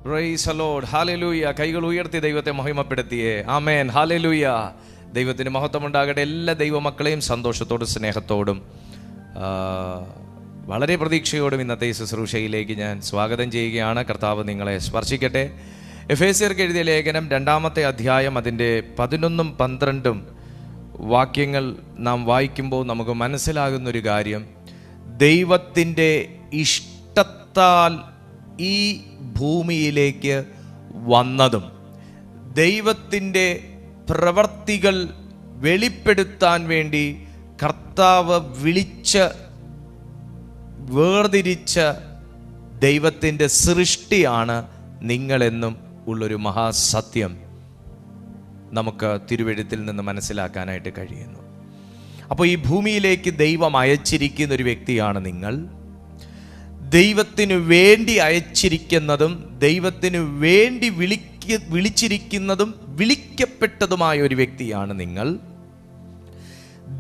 Praise the Lord. Hallelujah. കൈകൾ ഉയർത്തി ദൈവത്തെ മഹിമപ്പെടുത്തിയേ. ആമേൻ. ഹല്ലേലൂയ. ദൈവത്തിന് മഹത്വം ഉണ്ടാകട്ടെ. എല്ലാ ദൈവമക്കളെയും സന്തോഷത്തോടും സ്നേഹത്തോടും വളരെ പ്രതീക്ഷയോടും ഇന്നത്തെ ഈ ശുശ്രൂഷയിലേക്ക് ഞാൻ സ്വാഗതം ചെയ്യുകയാണ്. കർത്താവ് നിങ്ങളെ സ്പർശിക്കട്ടെ. എഫേസ്യർക്ക് എഴുതിയ ലേഖനം 2-ാമത്തെ അധ്യായം അതിൻ്റെ 11ഉം 12ഉം വാക്യങ്ങൾ നാം വായിക്കുമ്പോൾ നമുക്ക് മനസ്സിലാകുന്നൊരു കാര്യം, ദൈവത്തിൻ്റെ ഇഷ്ടത്താൽ ഈ ഭൂമിയിലേക്ക് വന്നതും ദൈവത്തിൻ്റെ പ്രവർത്തികൾ വെളിപ്പെടുത്താൻ വേണ്ടി കർത്താവ് വിളിച്ച് വേർതിരിച്ച ദൈവത്തിൻ്റെ സൃഷ്ടിയാണ് നിങ്ങളെന്നും ഉള്ളൊരു മഹാസത്യം നമുക്ക് തിരുവെഴുത്തിൽ നിന്ന് മനസ്സിലാക്കാനായിട്ട് കഴിയുന്നു. അപ്പോൾ ഈ ഭൂമിയിലേക്ക് ദൈവം അയച്ചിരിക്കുന്ന ഒരു വ്യക്തിയാണ് നിങ്ങൾ. ദൈവത്തിനു വേണ്ടി അയച്ചിരിക്കുന്നതും ദൈവത്തിനു വേണ്ടി വിളിച്ചിരിക്കുന്നതും വിളിക്കപ്പെട്ടതുമായ ഒരു വ്യക്തിയാണ് നിങ്ങൾ.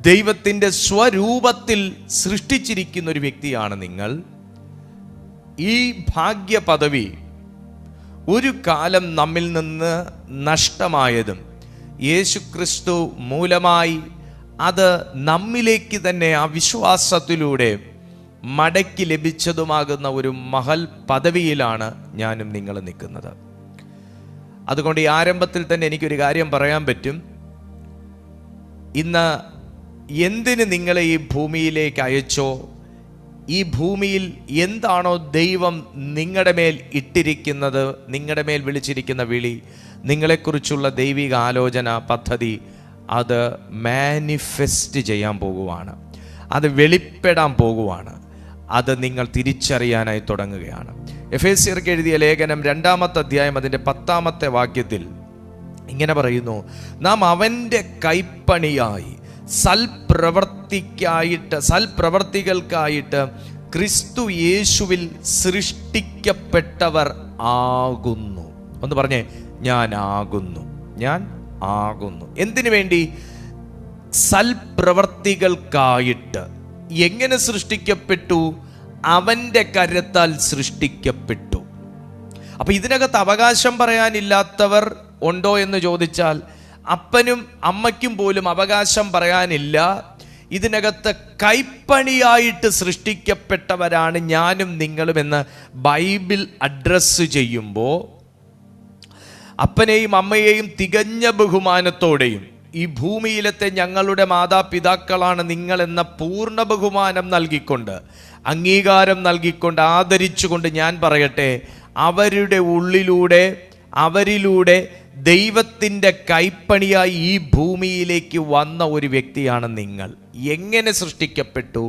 ദൈവത്തിൻ്റെ സ്വരൂപത്തിൽ സൃഷ്ടിച്ചിരിക്കുന്ന ഒരു വ്യക്തിയാണ് നിങ്ങൾ. ഈ ഭാഗ്യ പദവി ഒരു കാലം നമ്മിൽ നിന്ന് നഷ്ടമായതും യേശുക്രിസ്തു മൂലമായി അത് നമ്മിലേക്ക് തന്നെ ആ വിശ്വാസത്തിലൂടെ മടക്കി ലഭിച്ചതുമാകുന്ന ഒരു മഹൽ പദവിയിലാണ് ഞാനും നിങ്ങൾ നിൽക്കുന്നത്. അതുകൊണ്ട് ഈ ആരംഭത്തിൽ തന്നെ എനിക്കൊരു കാര്യം പറയാൻ പറ്റും. ഇന്ന് എന്തിന് നിങ്ങളെ ഈ ഭൂമിയിലേക്ക് അയച്ചോ, ഈ ഭൂമിയിൽ എന്താണോ ദൈവം നിങ്ങളുടെ മേൽ ഇട്ടിരിക്കുന്നത്, നിങ്ങളുടെ മേൽ വിളിച്ചിരിക്കുന്ന വിളി, നിങ്ങളെക്കുറിച്ചുള്ള ദൈവിക ആലോചന പദ്ധതി, അത് മാനിഫെസ്റ്റ് ചെയ്യാൻ പോകുവാണ്, അത് വെളിപ്പെടാൻ പോകുവാണ്, അത് നിങ്ങൾ തിരിച്ചറിയാനായി തുടങ്ങുകയാണ്. എഫേസ്യർക്ക് എഴുതിയ ലേഖനം 2-ാമത്തെ അധ്യായം അതിൻ്റെ 10-ാമത്തെ വാക്യത്തിൽ ഇങ്ങനെ പറയുന്നു, നാം അവൻ്റെ കൈപ്പണിയായി സൽപ്രവർത്തികൾക്കായിട്ട് ക്രിസ്തു യേശുവിൽ സൃഷ്ടിക്കപ്പെട്ടവർ ആകുന്നു. ഒന്ന് പറഞ്ഞേ, ഞാൻ ആകുന്നു. എന്തിനു വേണ്ടി? സൽപ്രവർത്തികൾക്കായിട്ട്. എങ്ങനെ സൃഷ്ടിക്കപ്പെട്ടു? അവൻ്റെ കരത്താൽ സൃഷ്ടിക്കപ്പെട്ടു. അപ്പൊ ഇതിനകത്ത് അവകാശം പറയാനില്ലാത്തവർ ഉണ്ടോ എന്ന് ചോദിച്ചാൽ അപ്പനും അമ്മയ്ക്കും പോലും അവകാശം പറയാനില്ല. ഇതിനകത്ത് കൈപ്പണിയായിട്ട് സൃഷ്ടിക്കപ്പെട്ടവരാണ് ഞാനും നിങ്ങളും എന്ന് ബൈബിൾ അഡ്രസ്സ് ചെയ്യുമ്പോൾ അപ്പനെയും അമ്മയെയും തികഞ്ഞ ബഹുമാനത്തോടെയും ഈ ഭൂമിയിലത്തെ ഞങ്ങളുടെ മാതാപിതാക്കളാണ് നിങ്ങളെന്ന പൂർണ്ണ ബഹുമാനം നൽകിക്കൊണ്ട്, അംഗീകാരം നൽകിക്കൊണ്ട്, ആദരിച്ചുകൊണ്ട് ഞാൻ പറയട്ടെ, അവരുടെ ഉള്ളിലൂടെ അവരിലൂടെ ദൈവത്തിൻ്റെ കൈപ്പണിയായി ഈ ഭൂമിയിലേക്ക് വന്ന ഒരു വ്യക്തിയാണ് നിങ്ങൾ. എങ്ങനെ സൃഷ്ടിക്കപ്പെട്ടു?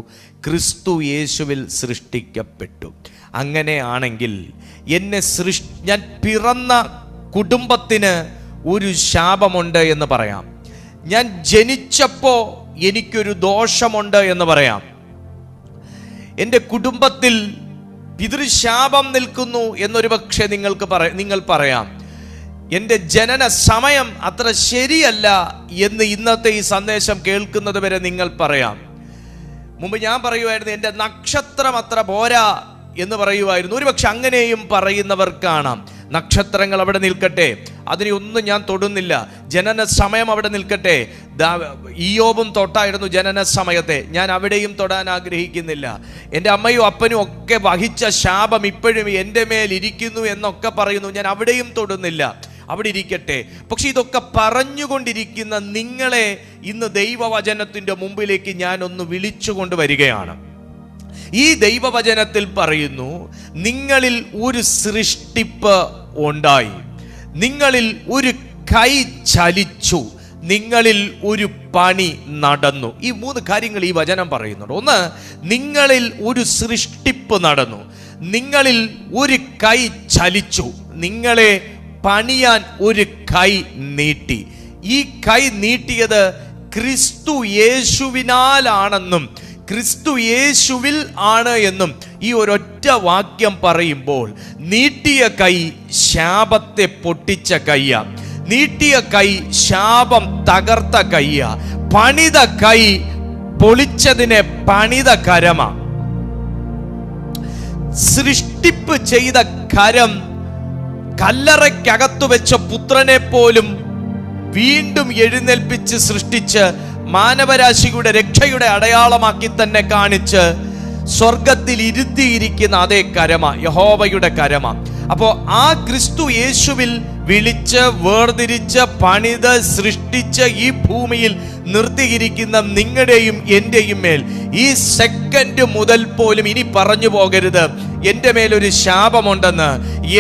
ക്രിസ്തു യേശുവിൽ സൃഷ്ടിക്കപ്പെട്ടു. അങ്ങനെയാണെങ്കിൽ ഞാൻ പിറന്ന കുടുംബത്തിന് ഒരു ശാപമുണ്ട് എന്ന് പറയാം. ഞാൻ ജനിച്ചപ്പോൾ എനിക്കൊരു ദോഷമുണ്ട് എന്ന് പറയാം. എൻ്റെ കുടുംബത്തിൽ പിതൃശാപം നിൽക്കുന്നു എന്നൊരു പക്ഷേ നിങ്ങൾ പറയാം. എൻ്റെ ജനന സമയം അത്ര ശരിയല്ല എന്ന് ഇന്നത്തെ ഈ സന്ദേശം കേൾക്കുന്നത് വരെ നിങ്ങൾ പറയാം. മുമ്പ് ഞാൻ പറയുമായിരുന്നു, എൻ്റെ നക്ഷത്രം അത്ര പോരാ എന്ന് പറയുമായിരുന്നു. ഒരുപക്ഷെ അങ്ങനെയും പറയുന്നവർ കാണാം. നക്ഷത്രങ്ങൾ അവിടെ നിൽക്കട്ടെ, അതിനെ ഒന്നും ഞാൻ തൊടുന്നില്ല. ജനന സമയം അവിടെ നിൽക്കട്ടെ. ഇയ്യോബും തൊട്ടായിരുന്നു ജനന സമയത്തെ, ഞാൻ അവിടെയും തൊടാൻ ആഗ്രഹിക്കുന്നില്ല. എൻ്റെ അമ്മയും അപ്പനും ഒക്കെ വഹിച്ച ശാപം ഇപ്പോഴും എൻ്റെ മേൽ ഇരിക്കുന്നു എന്നൊക്കെ പറയുന്നു, ഞാൻ അവിടെയും തൊടുന്നില്ല. അവിടെ ഇരിക്കട്ടെ. പക്ഷെ ഇതൊക്കെ പറഞ്ഞുകൊണ്ടിരിക്കുന്ന നിങ്ങളെ ഇന്ന് ദൈവവചനത്തിൻ്റെ മുമ്പിലേക്ക് ഞാനൊന്ന് വിളിച്ചുകൊണ്ട് വരികയാണ്. ഈ ദൈവവചനത്തിൽ പറയുന്നു, നിങ്ങളിൽ ഒരു സൃഷ്ടിപ്പ് ഉണ്ടായി, നിങ്ങളിൽ ഒരു കൈ ചലിച്ചു, നിങ്ങളിൽ ഒരു പണി നടന്നു. ഈ 3 കാര്യങ്ങൾ ഈ വചനം പറയുന്നുണ്ട്. ഒന്ന്, നിങ്ങളിൽ ഒരു സൃഷ്ടിപ്പ് നടന്നു, നിങ്ങളിൽ ഒരു കൈ ചലിച്ചു, നിങ്ങളെ പണിയാൻ ഒരു കൈ നീട്ടി. ഈ കൈ നീട്ടിയത് ക്രിസ്തു യേശുവിനാലാണെന്നും ക്രിസ്തു യേശുവിൽ ആണ് എന്നും ഈ ഒരൊറ്റ വാക്യം പറയുമ്പോൾ, നീട്ടിയ കൈ ശാപത്തെ പൊട്ടിച്ച കയ്യ, നീട്ടിയ കൈ ശാപം തകർത്ത കയ്യ, പണിത കൈ പൊളിച്ചതിനെ പണിത കരമ. സൃഷ്ടിപ്പ് ചെയ്ത കരം കല്ലറയ്ക്കകത്തു വെച്ച പുത്രനെ പോലും വീണ്ടും എഴുന്നേൽപ്പിച്ച് സൃഷ്ടിച്ച് മാനവരാശിയുടെ രക്ഷയുടെ അടയാളമാക്കി തന്നെ കാണിച്ച് സ്വർഗത്തിൽ ഇരുത്തിയിരിക്കുന്ന അതേ കരമ, യഹോവയുടെ കരമ. അപ്പോ ആ ക്രിസ്തു യേശുവിൽ വിളിച്ച് വേർതിരിച്ച് പണിത് സൃഷ്ടിച്ച് ഈ ഭൂമിയിൽ നിർത്തിയിരിക്കുന്ന നിങ്ങളുടെയും എന്റെയും മേൽ ഈ സെക്കൻഡ് മുതൽ പോലും ഇനി പറഞ്ഞു പോകരുത് എൻ്റെ മേലൊരു ശാപമുണ്ടെന്ന്,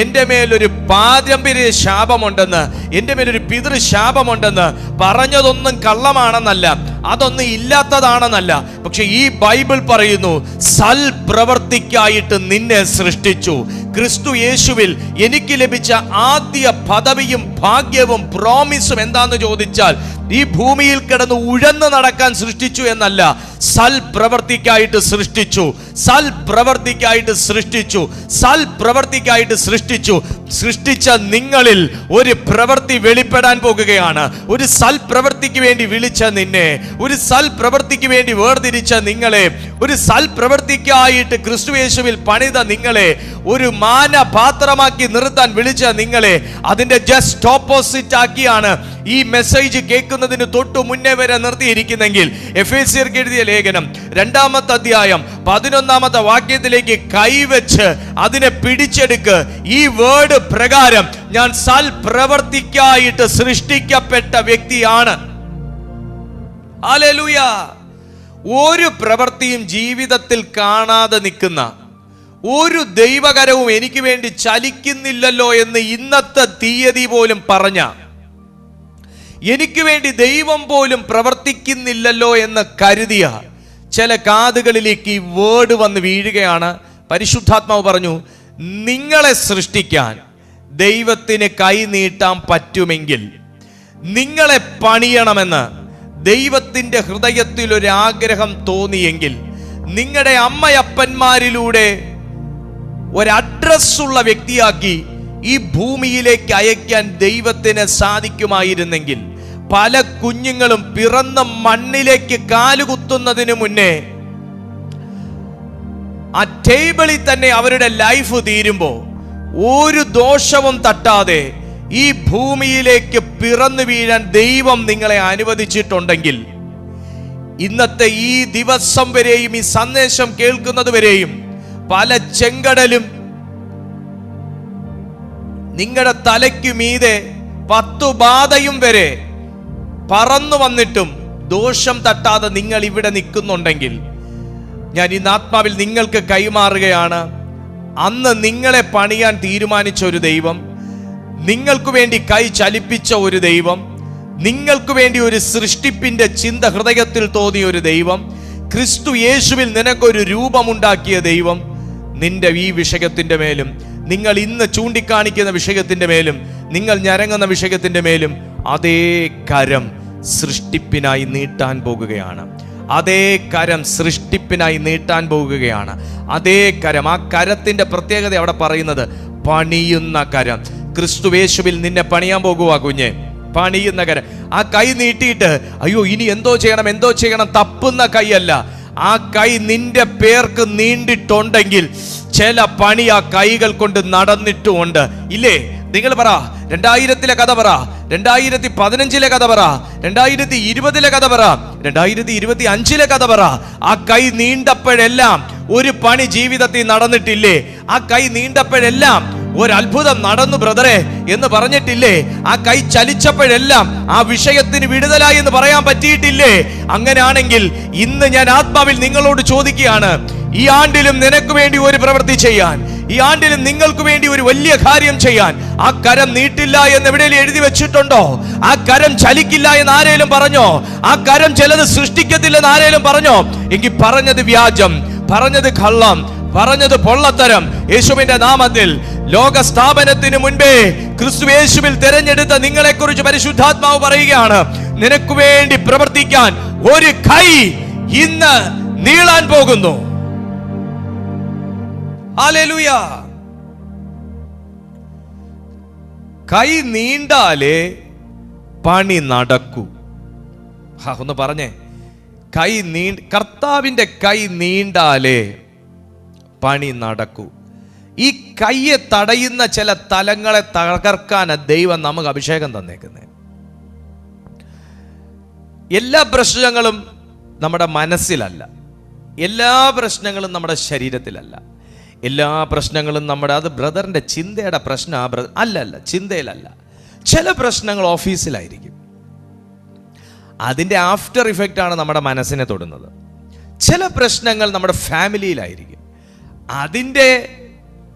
എൻ്റെ മേലൊരു പാരമ്പര്യ ശാപമുണ്ടെന്ന്, എൻ്റെ മേലൊരു പിതൃ ശാപമുണ്ടെന്ന്. പറഞ്ഞതൊന്നും കള്ളമാണെന്നല്ല, അതൊന്നും ഇല്ലാത്തതാണെന്നല്ല. പക്ഷെ ഈ ബൈബിൾ പറയുന്നു, സൽപ്രവർത്തിക്കായിട്ട് നിന്നെ സൃഷ്ടിച്ചു. ക്രിസ്തു യേശുവിൽ എനിക്ക് ലഭിച്ച ആദ്യ പദവിയും ഭാഗ്യവും പ്രോമിസും എന്താന്ന് ചോദിച്ചാൽ, ഈ ഭൂമിയിൽ കിടന്ന് ഉഴന്ന് നടക്കാൻ സൃഷ്ടിച്ചു എന്നല്ല, സൽപ്രവർത്തിക്കായിട്ട് സൃഷ്ടിച്ചു, സൽപ്രവർത്തിക്കായിട്ട് സൃഷ്ടിച്ചു, സൽപ്രവർത്തിക്കായിട്ട് സൃഷ്ടിച്ചു. സൃഷ്ടിച്ച നിങ്ങളിൽ ഒരു പ്രവൃത്തി വെളിപ്പെടാൻ പോകുകയാണ്. ഒരു സൽപ്രവൃത്തിക്ക് വേണ്ടി വിളിച്ച നിന്നെ, ഒരു സൽപ്രവൃത്തിക്ക് വേണ്ടി വേർതിരിച്ച നിങ്ങളെ, ഒരു സൽപ്രവൃത്തിക്കായിട്ട് ക്രിസ്തുയേശുവിൽ പണിത നിങ്ങളെ, ഒരു മാനപാത്രമാക്കി നിർത്താൻ വിളിച്ച നിങ്ങളെ, അതിന്റെ ജസ്റ്റ് ഓപ്പോസിറ്റ് ആക്കിയാണ് ഈ മെസ്സേജ് കേൾക്കുന്നതിന് തൊട്ടു മുന്നേ വരെ നിർത്തിയിരിക്കുന്നെങ്കിൽ, എഫേസ്യർക്ക് എഴുതിയ ലേഖനം 2-ാമത്തെ അധ്യായം 11-ാമത്തെ വാക്യത്തിലേക്ക് കൈവച്ച് അതിനെ പിടിച്ചെടുക്ക്. ഈ വേർഡ് പ്രകാരം ഞാൻ സൽപ്രവർത്തിക്കായിട്ട് സൃഷ്ടിക്കപ്പെട്ട വ്യക്തിയാണ്. ഹല്ലേലൂയ. ഒരു പ്രവൃത്തിയും ജീവിതത്തിൽ കാണാതെ നിൽക്കുന്ന, ഒരു ദൈവകരവും എനിക്ക് വേണ്ടി ചലിക്കുന്നില്ലല്ലോ എന്ന് ഇന്നത്തെ തീയതി പോലും പറഞ്ഞ, എനിക്ക് വേണ്ടി ദൈവം പോലും പ്രവർത്തിക്കുന്നില്ലല്ലോ എന്ന് കരുതിയ ചില കാതുകളിലേക്ക് ഈ വേർഡ് വന്ന് വീഴുകയാണ്. പരിശുദ്ധാത്മാവ് പറഞ്ഞു, നിങ്ങളെ സൃഷ്ടിക്കാൻ ദൈവത്തിന് കൈ നീട്ടാൻ പറ്റുമെങ്കിൽ, നിങ്ങളെ പണിയണമെന്ന് ദൈവത്തിന്റെ ഹൃദയത്തിൽ ഒരു ആഗ്രഹം തോന്നിയെങ്കിൽ, നിങ്ങളുടെ അമ്മയപ്പന്മാരിലൂടെ ഒരു അഡ്രസ്സുള്ള വ്യക്തിയാക്കി ഈ ഭൂമിയിലേക്ക് അയക്കാൻ ദൈവത്തിന് സാധിക്കുമായിരുന്നെങ്കിൽ, പല കുഞ്ഞുങ്ങളും പിറന്ന മണ്ണിലേക്ക് കാലുകുത്തുന്നതിന് മുന്നേ ആ ടേബിളിൽ തന്നെ അവരുടെ ലൈഫ് തീരുമ്പോ ഒരു ദോഷവും തട്ടാതെ ഈ ഭൂമിയിലേക്ക് പിറന്നു വീഴാൻ ദൈവം നിങ്ങളെ അനുവദിച്ചിട്ടുണ്ടെങ്കിൽ, ഇന്നത്തെ ഈ ദിവസം വരെയും ഈ സന്ദേശം കേൾക്കുന്നത് വരെയും പല ചെങ്കടലും നിങ്ങളുടെ തലയ്ക്കു മീതെ 10 ബാധയും വരെ പറന്നു വന്നിട്ടും ദോഷം തട്ടാതെ നിങ്ങൾ ഇവിടെ നിൽക്കുന്നുണ്ടെങ്കിൽ, ഞാൻ ഇന്ന് ആത്മാവിൽ നിങ്ങൾക്ക് കൈമാറുകയാണ്. അന്ന് നിങ്ങളെ പണിയാൻ തീരുമാനിച്ച ഒരു ദൈവം, നിങ്ങൾക്ക് വേണ്ടി കൈ ചലിപ്പിച്ച ഒരു ദൈവം, നിങ്ങൾക്ക് വേണ്ടി ഒരു സൃഷ്ടിപ്പിന്റെ ചിന്ത ഹൃദയത്തിൽ തോന്നിയ ഒരു ദൈവം, ക്രിസ്തു യേശുവിൽ നിനക്കൊരു രൂപമുണ്ടാക്കിയ ദൈവം, നിന്റെ ഈ വിഷയത്തിന്റെ മേലും, നിങ്ങൾ ഇന്ന് ചൂണ്ടിക്കാണിക്കുന്ന വിഷയത്തിന്റെ മേലും, നിങ്ങൾ ഞരങ്ങുന്ന വിഷയത്തിന്റെ മേലും അതേ കരം സൃഷ്ടിപ്പിനായി നീട്ടാൻ പോകുകയാണ്. അതേ കരം സൃഷ്ടിപ്പിനായി നീട്ടാൻ പോകുകയാണ്. അതേ കരം, ആ കരത്തിന്റെ പ്രത്യേകത അവിടെ പറയുന്നത് പണിയുന്ന കരം. ക്രിസ്തുയേശുവിൽ നിന്നെ പണിയാൻ പോകുക കുഞ്ഞെ, പണിയുന്ന കരം. ആ കൈ നീട്ടിയിട്ട് അയ്യോ ഇനി എന്തോ ചെയ്യണം തപ്പുന്ന കൈയല്ല. ആ കൈ നിന്റെ പേർക്ക് നീണ്ടിട്ടുണ്ടെങ്കിൽ ചില പണി ആ കൈകൾ കൊണ്ട് നടന്നിട്ടുമുണ്ട്. ഇല്ലേ? നിങ്ങൾ പറ, 2000-ലെ കഥ പറ, 2015-ലെ കഥ പറ, 2020-ലെ കഥ പറ, 2025-ലെ കഥ പറ. ആ കൈ നീണ്ടപ്പോഴെല്ലാം ഒരു പണി ജീവിതത്തിൽ നടന്നിട്ടില്ലേ? ആ കൈ നീണ്ടപ്പോഴെല്ലാം ഒരു അത്ഭുതം നടന്നു ബ്രദറെ എന്ന് പറഞ്ഞിട്ടില്ലേ? ആ കൈ ചലിച്ചപ്പോഴെല്ലാം ആ വിഷയത്തിന് വിടുതലായി എന്ന് പറയാൻ പറ്റിയിട്ടില്ലേ? അങ്ങനെയാണെങ്കിൽ ഇന്ന് ഞാൻ ആത്മാവിൽ നിങ്ങളോട് ചോദിക്കുകയാണ്, ഈ ആണ്ടിലും നിനക്ക് വേണ്ടി ഒരു പ്രവൃത്തി ചെയ്യാൻ, ഈ ആണ്ടിലും നിങ്ങൾക്ക് വേണ്ടി ഒരു വലിയ കാര്യം ചെയ്യാൻ ആ കരം നീട്ടില്ല എന്ന് എവിടെയെങ്കിലും എഴുതി വെച്ചിട്ടുണ്ടോ? ആ കരം ചലിക്കില്ല എന്ന് ആരേലും പറഞ്ഞോ? ആ കരം ചിലത് സൃഷ്ടിക്കത്തില്ലെന്ന് ആരേലും പറഞ്ഞോ? എങ്കിൽ പറഞ്ഞത് വ്യാജം, പറഞ്ഞത് കള്ളം, പറഞ്ഞത് പൊള്ളത്തരം. യേശുവിന്റെ നാമത്തിൽ ലോക സ്ഥാപനത്തിന് മുൻപേ ക്രിസ്തു യേശുവിൽ തിരഞ്ഞെടുത്ത നിങ്ങളെ കുറിച്ച് പരിശുദ്ധാത്മാവ് പറയുകയാണ്, നിനക്ക് വേണ്ടി പ്രവർത്തിക്കാൻ ഒരു കൈ ഇന്ന് നീളാൻ പോകുന്നു. ഹല്ലേലൂയ. കൈ നീണ്ടാലേ പണി നടക്കൂ. ഒന്ന് പറഞ്ഞേ, കർത്താവിന്റെ കൈ നീണ്ടാലേ പണി നടക്കൂ. ഈ കയ്യെ തടയുന്ന ചില തലങ്ങളെ തകർക്കാൻ ദൈവം നമുക്ക് അഭിഷേകം തന്നേക്കുന്നത്. എല്ലാ പ്രശ്നങ്ങളും നമ്മുടെ മനസ്സിലല്ല, എല്ലാ പ്രശ്നങ്ങളും നമ്മുടെ ശരീരത്തിലല്ല, എല്ലാ പ്രശ്നങ്ങളും അത് ബ്രദറിൻ്റെ ചിന്തയുടെ പ്രശ്നം അല്ലല്ല, ചിന്തയിലല്ല. ചില പ്രശ്നങ്ങൾ ഓഫീസിലായിരിക്കും, അതിൻ്റെ ആഫ്റ്റർ ഇഫക്റ്റ് ആണ് നമ്മുടെ മനസ്സിനെ തൊടുന്നത്. ചില പ്രശ്നങ്ങൾ നമ്മുടെ ഫാമിലിയിലായിരിക്കും, അതിൻ്റെ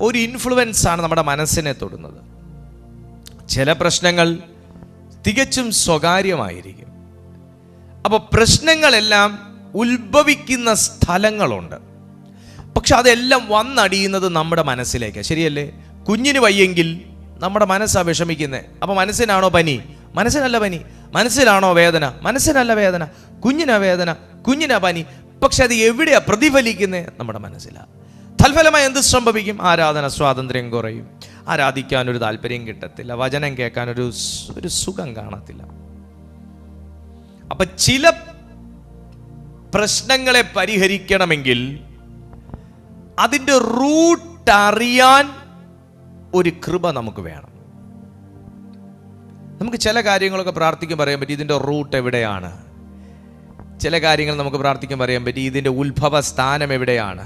ഒരു ഇൻഫ്ലുവൻസ് ആണ് നമ്മുടെ മനസ്സിനെ തൊടുന്നത്. ചില പ്രശ്നങ്ങൾ തികച്ചും സ്വകാര്യമായിരിക്കും. അപ്പോൾ പ്രശ്നങ്ങളെല്ലാം ഉത്ഭവിക്കുന്ന സ്ഥലങ്ങളുണ്ട്, പക്ഷെ അതെല്ലാം വന്നടിയുന്നത് നമ്മുടെ മനസ്സിലേക്ക്. ശരിയല്ലേ? കുഞ്ഞിന് വയ്യെങ്കിൽ നമ്മുടെ മനസ്സാണ് വിഷമിക്കുന്നത്. അപ്പോൾ മനസ്സിനാണോ പനി? മനസ്സിനല്ല പനി. മനസ്സിലാണോ വേദന? മനസ്സിനല്ല വേദന. കുഞ്ഞിനാ വേദന, കുഞ്ഞിനാ പനി. പക്ഷെ അത് എവിടെയാ പ്രതിഫലിക്കുന്നത്? നമ്മുടെ മനസ്സിലാണ്. തൽഫലമായി എന്ത് സംഭവിക്കും? ആരാധന സ്വാതന്ത്ര്യം കുറയും, ആരാധിക്കാനൊരു താല്പര്യം കിട്ടത്തില്ല, വചനം കേൾക്കാനൊരു സുഖം കാണത്തില്ല. അപ്പൊ ചില പ്രശ്നങ്ങളെ പരിഹരിക്കണമെങ്കിൽ അതിൻ്റെ റൂട്ട് അറിയാൻ ഒരു കൃപ നമുക്ക് വേണം. നമുക്ക് ചില കാര്യങ്ങളൊക്കെ പ്രാർത്ഥിക്കാൻ പറയാൻ പറ്റും, ഇതിൻ്റെ റൂട്ട് എവിടെയാണ്. ചില കാര്യങ്ങൾ നമുക്ക് പ്രാർത്ഥിക്കാൻ പറയാൻ പറ്റും, ഇതിൻ്റെ ഉത്ഭവ സ്ഥാനം എവിടെയാണ്,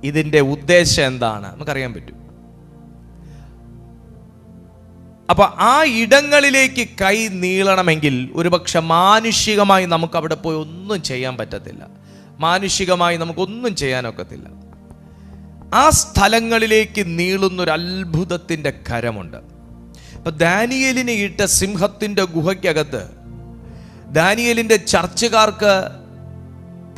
ഇതിൻ്റെ ഉദ്ദേശം എന്താണ്, നമുക്കറിയാൻ പറ്റും. അപ്പൊ ആ ഇടങ്ങളിലേക്ക് കൈ നീളണമെങ്കിൽ ഒരുപക്ഷെ മാനുഷികമായി നമുക്ക് അവിടെ പോയി ഒന്നും ചെയ്യാൻ പറ്റത്തില്ല, മാനുഷികമായി നമുക്കൊന്നും ചെയ്യാനൊക്കത്തില്ല. ആ സ്ഥലങ്ങളിലേക്ക് നീളുന്നൊരു അത്ഭുതത്തിൻ്റെ കരമുണ്ട്. ഇപ്പൊ ദാനിയേലിനെ ഇട്ട സിംഹത്തിൻ്റെ ഗുഹയ്ക്കകത്ത് ദാനിയേലിൻ്റെ ചർച്ചുകാർക്ക്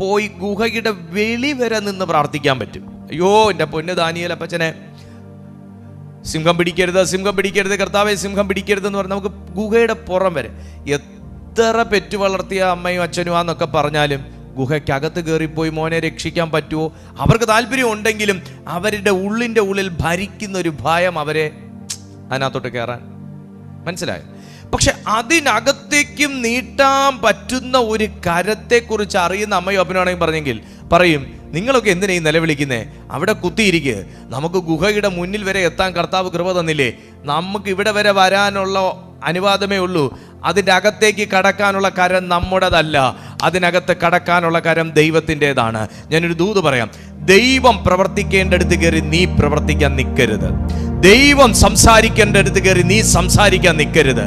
പോയി ഗുഹയുടെ വെളി വരെ നിന്ന് പ്രാർത്ഥിക്കാൻ പറ്റും. അയ്യോ എൻ്റെ പൊന്ന് ദാനിയേൽ അപ്പച്ചനെ, സിംഹം പിടിക്കരുത്, സിംഹം പിടിക്കരുത്, കർത്താവേ സിംഹം പിടിക്കരുത് എന്ന് പറഞ്ഞാൽ നമുക്ക് ഗുഹയുടെ പുറം വരെ, എത്ര പെറ്റു വളർത്തിയ അമ്മയും അച്ഛനും ആന്നൊക്കെ പറഞ്ഞാലും ഗുഹയ്ക്കകത്ത് കയറിപ്പോയി മോനെ രക്ഷിക്കാൻ പറ്റുമോ? അവർക്ക് താല്പര്യം ഉണ്ടെങ്കിലും അവരുടെ ഉള്ളിൻ്റെ ഉള്ളിൽ ഭരിക്കുന്ന ഒരു ഭയം അവരെ അതിനകത്തോട്ട് കയറാൻ, മനസ്സിലായോ? പക്ഷെ അതിനകത്തേക്കും നീട്ടാൻ പറ്റുന്ന ഒരു കരത്തെക്കുറിച്ച് അറിയുന്ന അമ്മയും അപ്പനാണെങ്കിൽ പറഞ്ഞെങ്കിൽ പറയും, നിങ്ങളൊക്കെ എന്തിനാ ഈ നിലവിളിക്കുന്നേ? അവിടെ കുത്തിയിരിക്കുക, നമുക്ക് ഗുഹയുടെ മുന്നിൽ വരെ എത്താൻ കർത്താവ് കൃപ തന്നില്ലേ, നമുക്ക് ഇവിടെ വരെ വരാനുള്ള അനുവാദമേ ഉള്ളൂ. അതിൻ്റെ അകത്തേക്ക് കടക്കാനുള്ള കരം നമ്മുടേതല്ല, അതിനകത്ത് കടക്കാനുള്ള കരം ദൈവത്തിൻ്റെതാണ്. ഞാനൊരു ദൂത് പറയാം, ദൈവം പ്രവർത്തിക്കേണ്ടടുത്ത് കയറി നീ പ്രവർത്തിക്കാൻ നിൽക്കരുത്. ദൈവം സംസാരിക്കേണ്ടടുത്ത് കയറി നീ സംസാരിക്കാൻ നിൽക്കരുത്.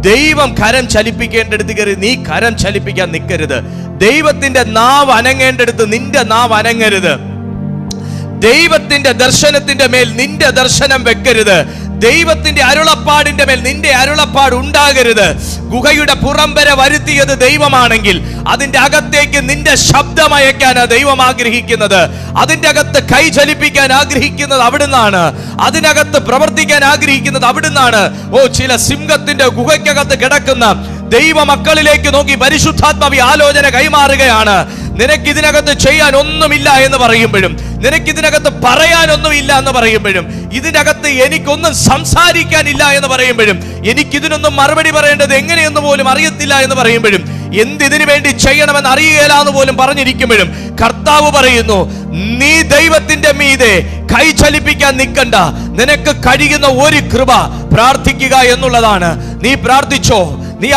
ദൈവം കരം ചലിപ്പിക്കേണ്ടടുത്ത് കയറി നീ കരം ചലിപ്പിക്കാൻ നിൽക്കരുത്. ദൈവത്തിന്റെ നാവ് അനങ്ങേണ്ടടുത്ത് നിന്റെ നാവ് അനങ്ങരുത്. ദൈവത്തിന്റെ ദർശനത്തിന്റെ മേൽ നിന്റെ ദർശനം വെക്കരുത്. ദൈവത്തിന്റെ അരുളപ്പാടിന്റെ മേൽ നിന്റെ അരുളപ്പാട് ഉണ്ടാകരുത്. ഗുഹയുടെ പുറം വരെ വരുത്തിയത് ദൈവമാണെങ്കിൽ അതിന്റെ അകത്തേക്ക് നിന്റെ ശബ്ദമയക്കാനാണ് ദൈവം ആഗ്രഹിക്കുന്നത്. അതിന്റെ അകത്ത് കൈ ചലിപ്പിക്കാൻ ആഗ്രഹിക്കുന്നത് അവിടുന്നാണ്. അതിനകത്ത് പ്രവർത്തിക്കാൻ ആഗ്രഹിക്കുന്നത് അവിടുന്നാണ്. ചില സിംഹത്തിന്റെ ഗുഹയ്ക്കകത്ത് കിടക്കുന്ന ദൈവ മക്കളിലേക്ക് നോക്കി പരിശുദ്ധാത്മാവി ആലോചന കൈമാറുകയാണ്. നിനക്കിതിനകത്ത് ചെയ്യാൻ ഒന്നുമില്ല എന്ന് പറയുമ്പോഴും, നിനക്കിതിനകത്ത് പറയാനൊന്നുമില്ല എന്ന് പറയുമ്പോഴും, ഇതിനകത്ത് എനിക്കൊന്നും സംസാരിക്കാനില്ല എന്ന് പറയുമ്പോഴും, എനിക്കിതിനൊന്നും മറുപടി പറയേണ്ടത് എങ്ങനെയെന്ന് പോലും അറിയത്തില്ല എന്ന് പറയുമ്പോഴും, എന്തിനു വേണ്ടി ചെയ്യണമെന്ന് അറിയുകയില്ല എന്ന് പോലും പറഞ്ഞിരിക്കുമ്പോഴും കർത്താവ് പറയുന്നു, നീ ദൈവത്തിന്റെ മീതെ കൈ ചലിപ്പിക്കാൻ നിൽക്കണ്ട. നിനക്ക് കഴിയുന്ന ഒരു കൃപ പ്രാർത്ഥിക്കുക എന്നുള്ളതാണ്. നീ പ്രാർത്ഥിച്ചോ, നീ